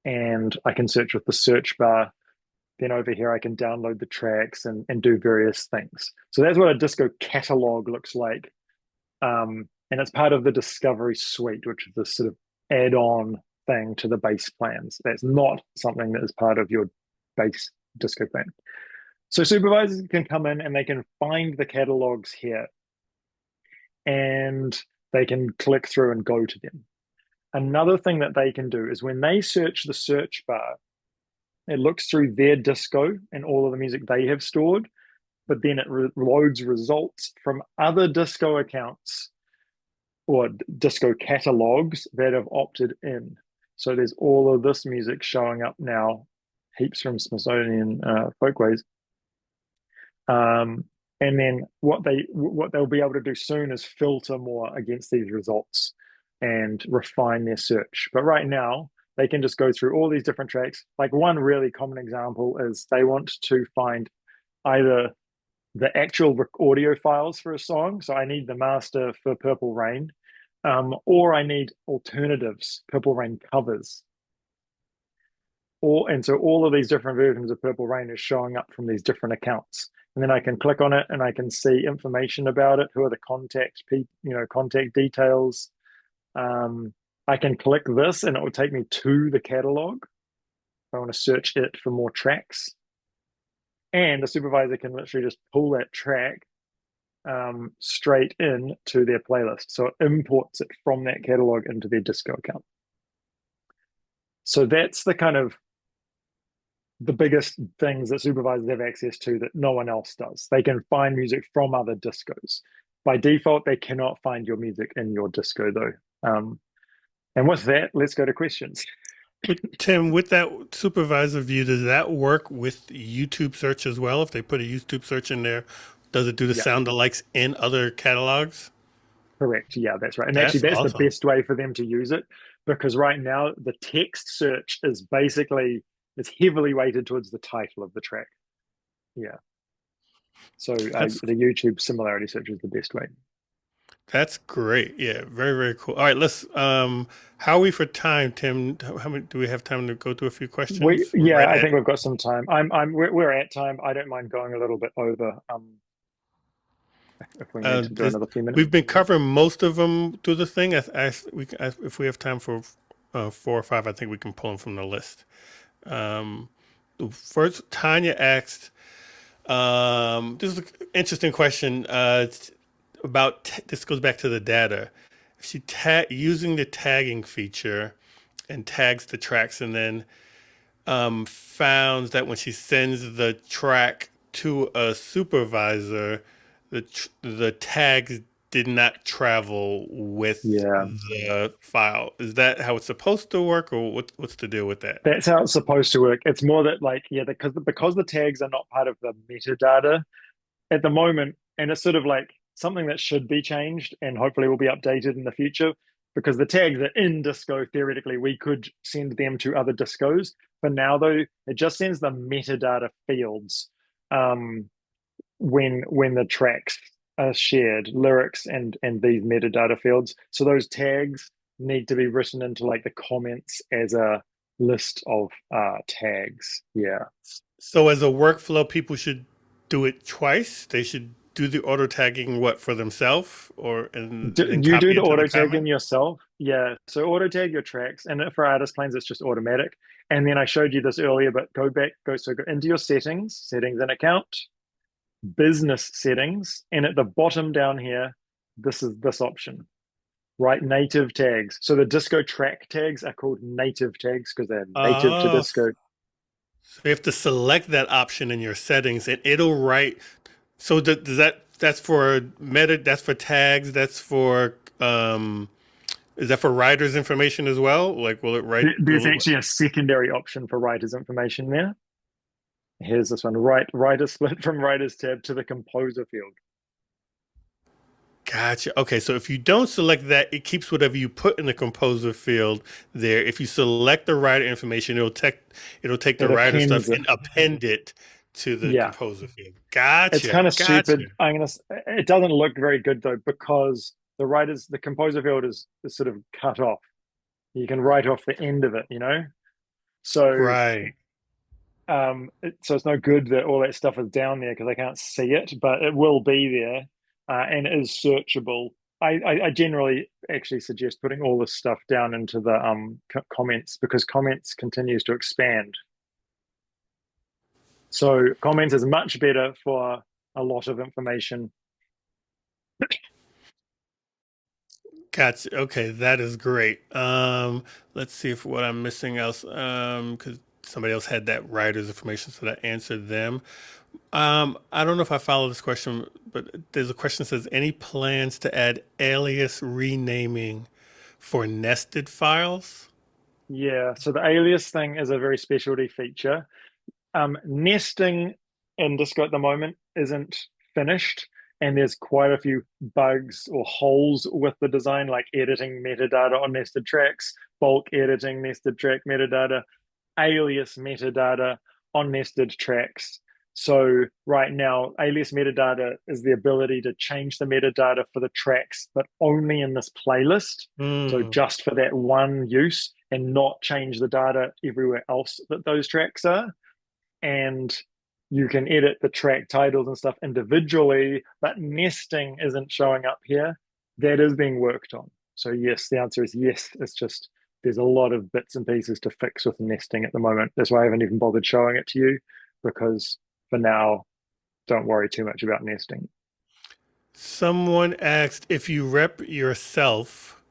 and I can search with the search bar. Then over here, I can download the tracks and do various things. So that's what a disco catalog looks like. And it's part of the Discovery Suite, which is this sort of add-on thing to the base plans. That's not something that is part of your base disco plan. So supervisors can come in and they can find the catalogs here and they can click through and go to them. Another thing that they can do is when they search the search bar, it looks through their disco and all of the music they have stored, but then it loads results from other disco accounts or disco catalogs that have opted in. So there's all of this music showing up now, heaps from Smithsonian Folkways. And then what they'll be able to do soon is filter more against these results and refine their search. But right now, they can just go through all these different tracks. Like one really common example is they want to find either the actual audio files for a song. So I need the master for Purple Rain, or I need alternatives, Purple Rain covers. And so all of these different versions of Purple Rain is showing up from these different accounts. And then I can click on it and I can see information about it. Who are the contact people, contact details. I can click this and it will take me to the catalog. I want to search it for more tracks. And the supervisor can literally just pull that track straight in to their playlist. So it imports it from that catalog into their disco account. So that's the kind of the biggest things that supervisors have access to that no one else does. They can find music from other discos. By default, they cannot find your music in your disco though. And with that, let's go to questions. Tim, with that supervisor view, does that work with YouTube search as well? If they put a YouTube search in there, does it do the Yeah, sound alikes in other catalogs? correct. Yeah, that's right. And actually, That's that's the awesome. best way for them to use it because right now the text search is basically it's heavily weighted towards the title of the track. Yeah. So That's the YouTube similarity search is the best way. that's great. Yeah, very, very cool. All right, let's how are we for time, Tim? How many do we have time to go through a few questions? We're Yeah, right I at think we've got some time. We're at time. I don't mind going a little bit over. If we need to do this, another few minutes. we've been covering most of them through the thing. If we have time for 4 or 5, I think we can pull them from the list. Um, First, Tanya asked, this is an interesting question this goes back to the data. If she using the tagging feature and tags the tracks and then found that when she sends the track to a supervisor, the tags did not travel with Yeah, the file. Is that how it's supposed to work, or what's the deal with that? that's how it's supposed to work. It's more that because the tags are not part of the metadata at the moment, and it's sort of like something that should be changed and hopefully will be updated in the future. Because the tags are in Disco, theoretically, we could send them to other discos. For now, though, it just sends the metadata fields um, when the tracks are shared, lyrics and these metadata fields. So those tags need to be written into like the comments as a list of tags. Yeah. So as a workflow, people should do it twice. They should do the auto tagging what for themselves, or and Do then you do copy the it to the auto comment. tagging yourself? Yeah. So auto tag your tracks, and for artist planes, it's just automatic. And then I showed you this earlier, but go back, go into your settings and account, business settings, and at the bottom down here, this is this option. Write native tags. So the disco track tags are called native tags because they're native to Oh, disco. so you have to select that option in your settings, and it'll write. So does that's for meta? That's for tags. That's for is that for writers' information as well? Like, will it write? There's actually a secondary option for writers information there. Here's this one, writer split from writers tab to the composer field. Gotcha. Okay, so if you don't select that, it keeps whatever you put in the composer field there. If you select the writer information, it'll take the It writer stuff appends it. and append it to the Yeah, composer field. it's Gotcha, kind of gotcha. stupid. It doesn't look very good though, because the composer field is sort of cut off. You can write off the end of it, you know? So Right. so it's no good that all that stuff is down there because I can't see it, but it will be there, and it is searchable. I generally actually suggest putting all this stuff down into the comments, because comments continues to expand. So comments is much better for a lot of information. Gotcha. Okay, that is great. Let's see if what I'm missing else. Because somebody else had that writer's information, so that answered them. I don't know if I follow this question, but there's a question that says, any plans to add alias renaming for nested files? Yeah, so the alias thing is a very specialty feature. Nesting in Disco at the moment isn't finished, and there's quite a few bugs or holes with the design, like editing metadata on nested tracks, bulk editing nested track metadata, alias metadata on nested tracks. So right now, alias metadata is the ability to change the metadata for the tracks, but only in this playlist. So Hmm. just for that one use, and not change the data everywhere else that those tracks are. And you can edit the track titles and stuff individually, but nesting isn't showing up here. That is being worked on. So yes, the answer is yes. It's just there's a lot of bits and pieces to fix with nesting at the moment. That's why I haven't even bothered showing it to you, because for now, don't worry too much about nesting. Someone asked if you rep yourself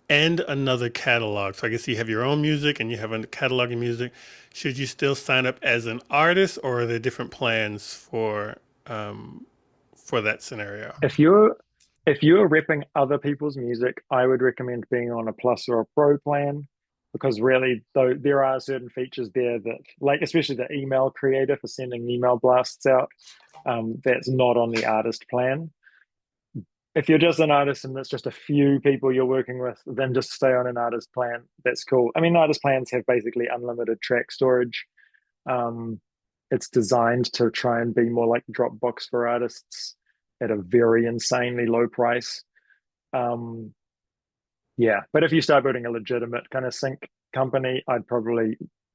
and another catalog. So I guess you have your own music and you have a catalog of music. Should you still sign up as an artist, or are there different plans for that scenario? If you're repping other people's music, I would recommend being on a plus or a pro plan, because really, though, there are certain features there that, like especially the email creator for sending email blasts out, that's not on the artist plan. If you're just an artist and it's just a few people you're working with, then just stay on an artist plan. That's cool. I mean, artist plans have basically unlimited track storage. Um, it's designed to try and be more like Dropbox for artists at a very insanely low price. Um, yeah, but if you start building a legitimate kind of sync company,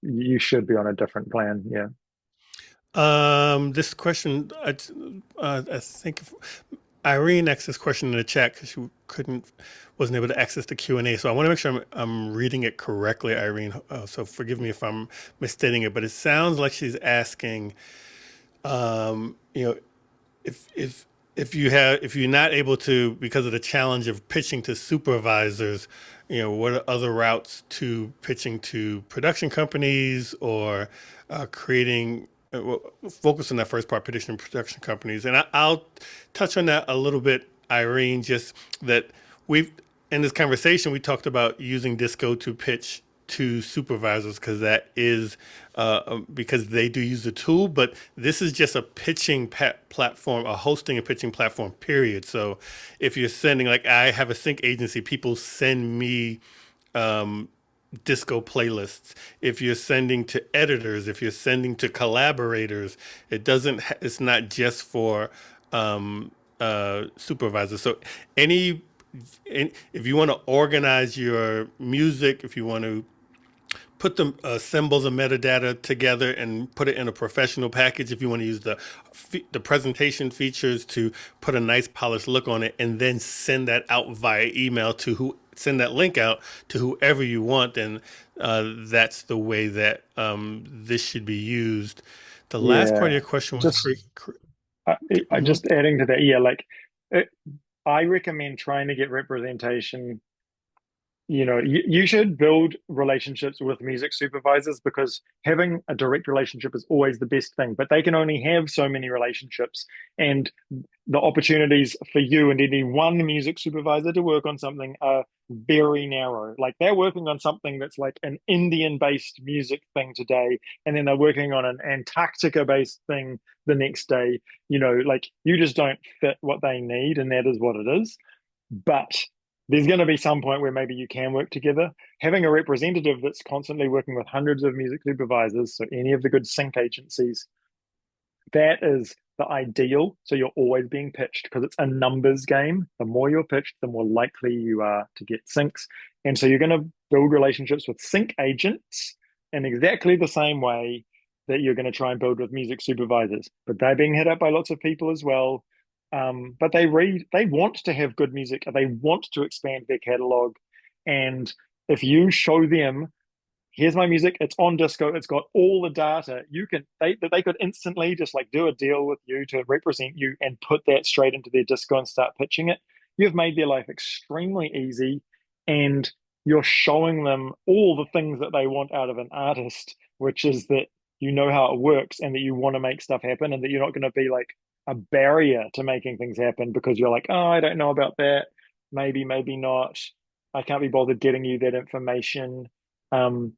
you should be on a different plan. Yeah. This question, I think Irene asked this question in the chat because she wasn't able to access the Q&A. So I want to make sure I'm reading it correctly, Irene. So forgive me if I'm misstating it, but it sounds like she's asking, you know, if if you're not able to, because of the challenge of pitching to supervisors, what are other routes to pitching to production companies, or creating well, focus on that first part, pitching to production companies. And I'll touch on that a little bit, Irene. Just that we've in this conversation we talked about using Disco to pitch to supervisors, because that is because they do use the tool, but this is just a pitching platform, a hosting and pitching platform, period. So if you're sending, like I have a sync agency, people send me Disco playlists. If you're sending to editors, if you're sending to collaborators, it's not just for supervisors. So any if you want to organize your music, if you want to put the symbols and metadata together and put it in a professional package, if you want to use the presentation features to put a nice polished look on it, and then send that out via email send that link out to whoever you want, then that's the way that this should be used. The last part of Yeah. your question was Just just adding to that, yeah, like it, I recommend trying to get representation. You should build relationships with music supervisors, because having a direct relationship is always the best thing, but they can only have so many relationships, and the opportunities for you and any one music supervisor to work on something are very narrow. Like they're working on something that's like an Indian based music thing today, and then they're working on an Antarctica based thing the next day. Like you just don't fit what they need, and that is what it is. But there's going to be some point where maybe you can work together. Having a representative that's constantly working with hundreds of music supervisors, so any of the good sync agencies, that is the ideal. So you're always being pitched because it's a numbers game. The more you're pitched, the more likely you are to get syncs. And so you're going to build relationships with sync agents in exactly the same way that you're going to try and build with music supervisors. But they're being hit up by lots of people as well. But they want to have good music. They want to expand their catalog. And if you show them, here's my music, it's on disco, it's got all the data, they could instantly just like do a deal with you to represent you and put that straight into their disco and start pitching it. You've made their life extremely easy, and you're showing them all the things that they want out of an artist, which is that you know how it works and that you want to make stuff happen, and that you're not going to be like a barrier to making things happen because you're like, oh, I don't know about that, maybe not, I can't be bothered getting you that information. um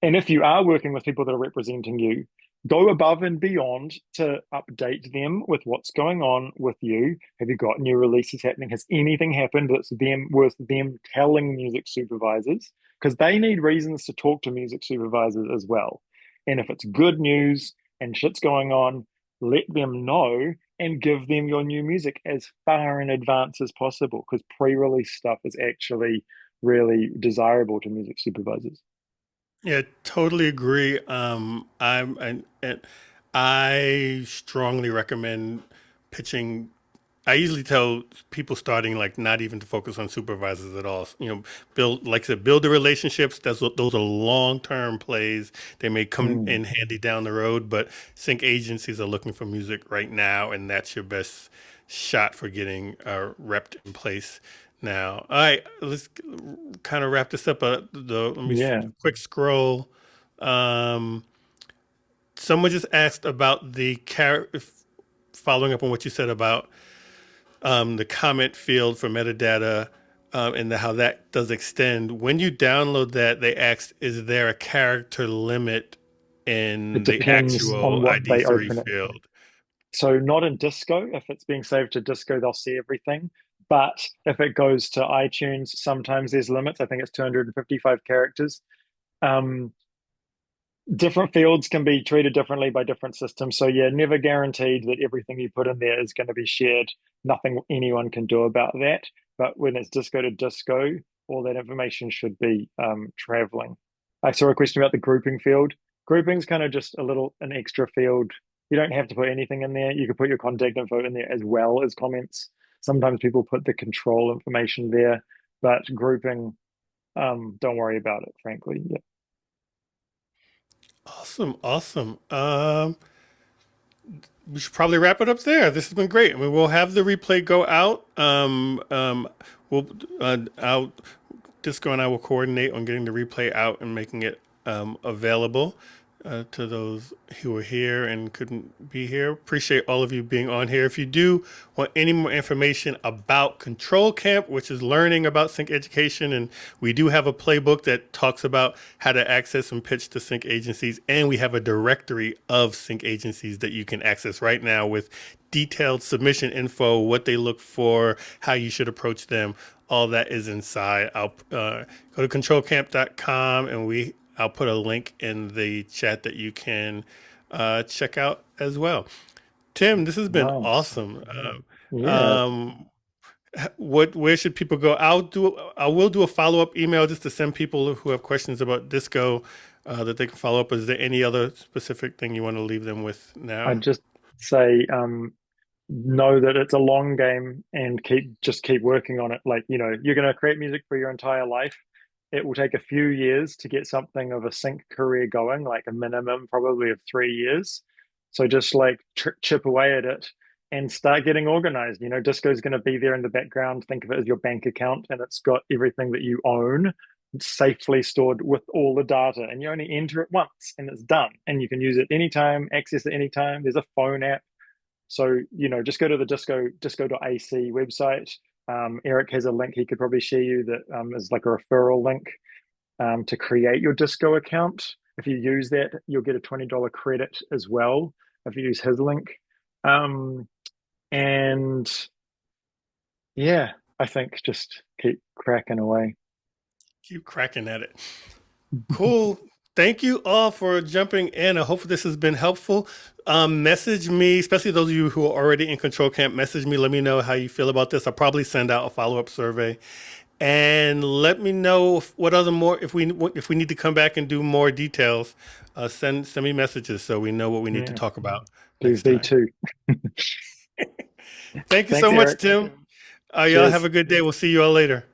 and if you are working with people that are representing you, go above and beyond to update them with what's going on with you. Have you got new releases happening? Has anything happened that's them worth them telling music supervisors? Because they need reasons to talk to music supervisors as well. And if it's good news and shit's going on, let them know and give them your new music as far in advance as possible. Because pre-release stuff is actually really desirable to music supervisors. Yeah, totally agree. And I strongly recommend pitching. I usually tell people starting like not even to focus on supervisors at all. You know, build like I said, build the relationships. Those are long term plays. They may come Mm. in handy down the road, but sync agencies are looking for music right now, and that's your best shot for getting repped in place now. All right, let's kind of wrap this up. Let me Yeah. quick scroll. Um, Someone just asked about following up on what you said about the comment field for metadata, and how that does extend. When you download that, they asked, is there a character limit It in the depends on actual what they ID3 open it. field? So not in Disco. If it's being saved to Disco, they'll see everything. But if it goes to iTunes, sometimes there's limits. I think it's 255 characters. Um, Different fields can be treated differently by different systems. So yeah, never guaranteed that everything you put in there is going to be shared. Nothing anyone can do about that. But when it's disco to disco, all that information should be traveling. I saw a question about the grouping field. Grouping's kind of just an extra field. You don't have to put anything in there. You could put your contact info in there as well as comments. Sometimes people put the control information there, but grouping, don't worry about it, frankly. Yeah. Awesome, awesome. We should probably wrap it up there. This has been great. I mean, we'll have the replay go out. We'll, I'll Disco and I will coordinate on getting the replay out and making it available to those who are here and couldn't be here. Appreciate all of you being on here. If you do want any more information about Control Camp, which is learning about sync education, and we do have a playbook that talks about how to access and pitch to sync agencies, and we have a directory of sync agencies that you can access right now with detailed submission info, what they look for, how you should approach them. All that is inside. I'll go to controlcamp.com, and I'll put a link in the chat that you can check out as well. Tim, this has been Nice. awesome. Yeah, Um, where should people go? I will do a follow up email just to send people who have questions about disco that they can follow up. Is there any other specific thing you want to leave them with now? I'd just say know that it's a long game and keep working on it. Like, you're going to create music for your entire life. It will take a few years to get something of a sync career going, like a minimum probably of 3 years. So just like chip away at it and start getting organized. Disco is going to be there in the background. Think of it as your bank account, and it's got everything that you own safely stored with all the data, and you only enter it once and it's done, and you can use it anytime, access it anytime. There's a phone app. So, just go to the disco.ac website. Eric has a link he could probably share you that is like a referral link to create your disco account. If you use that, you'll get a $20 credit as well if you use his link. Um, and yeah, I think just keep cracking away. Keep cracking at it. Cool. Thank you all for jumping in. I hope this has been helpful. Message me, especially those of you who are already in Control Camp, message me. Let me know how you feel about this. I'll probably send out a follow-up survey. And let me know what other more, if we need to come back and do more details, send me messages so we know what we need to talk about Do next time. V2. Thank you Thanks, so much, Eric. Tim. Y'all have Cheers. a good day. We'll see you all later.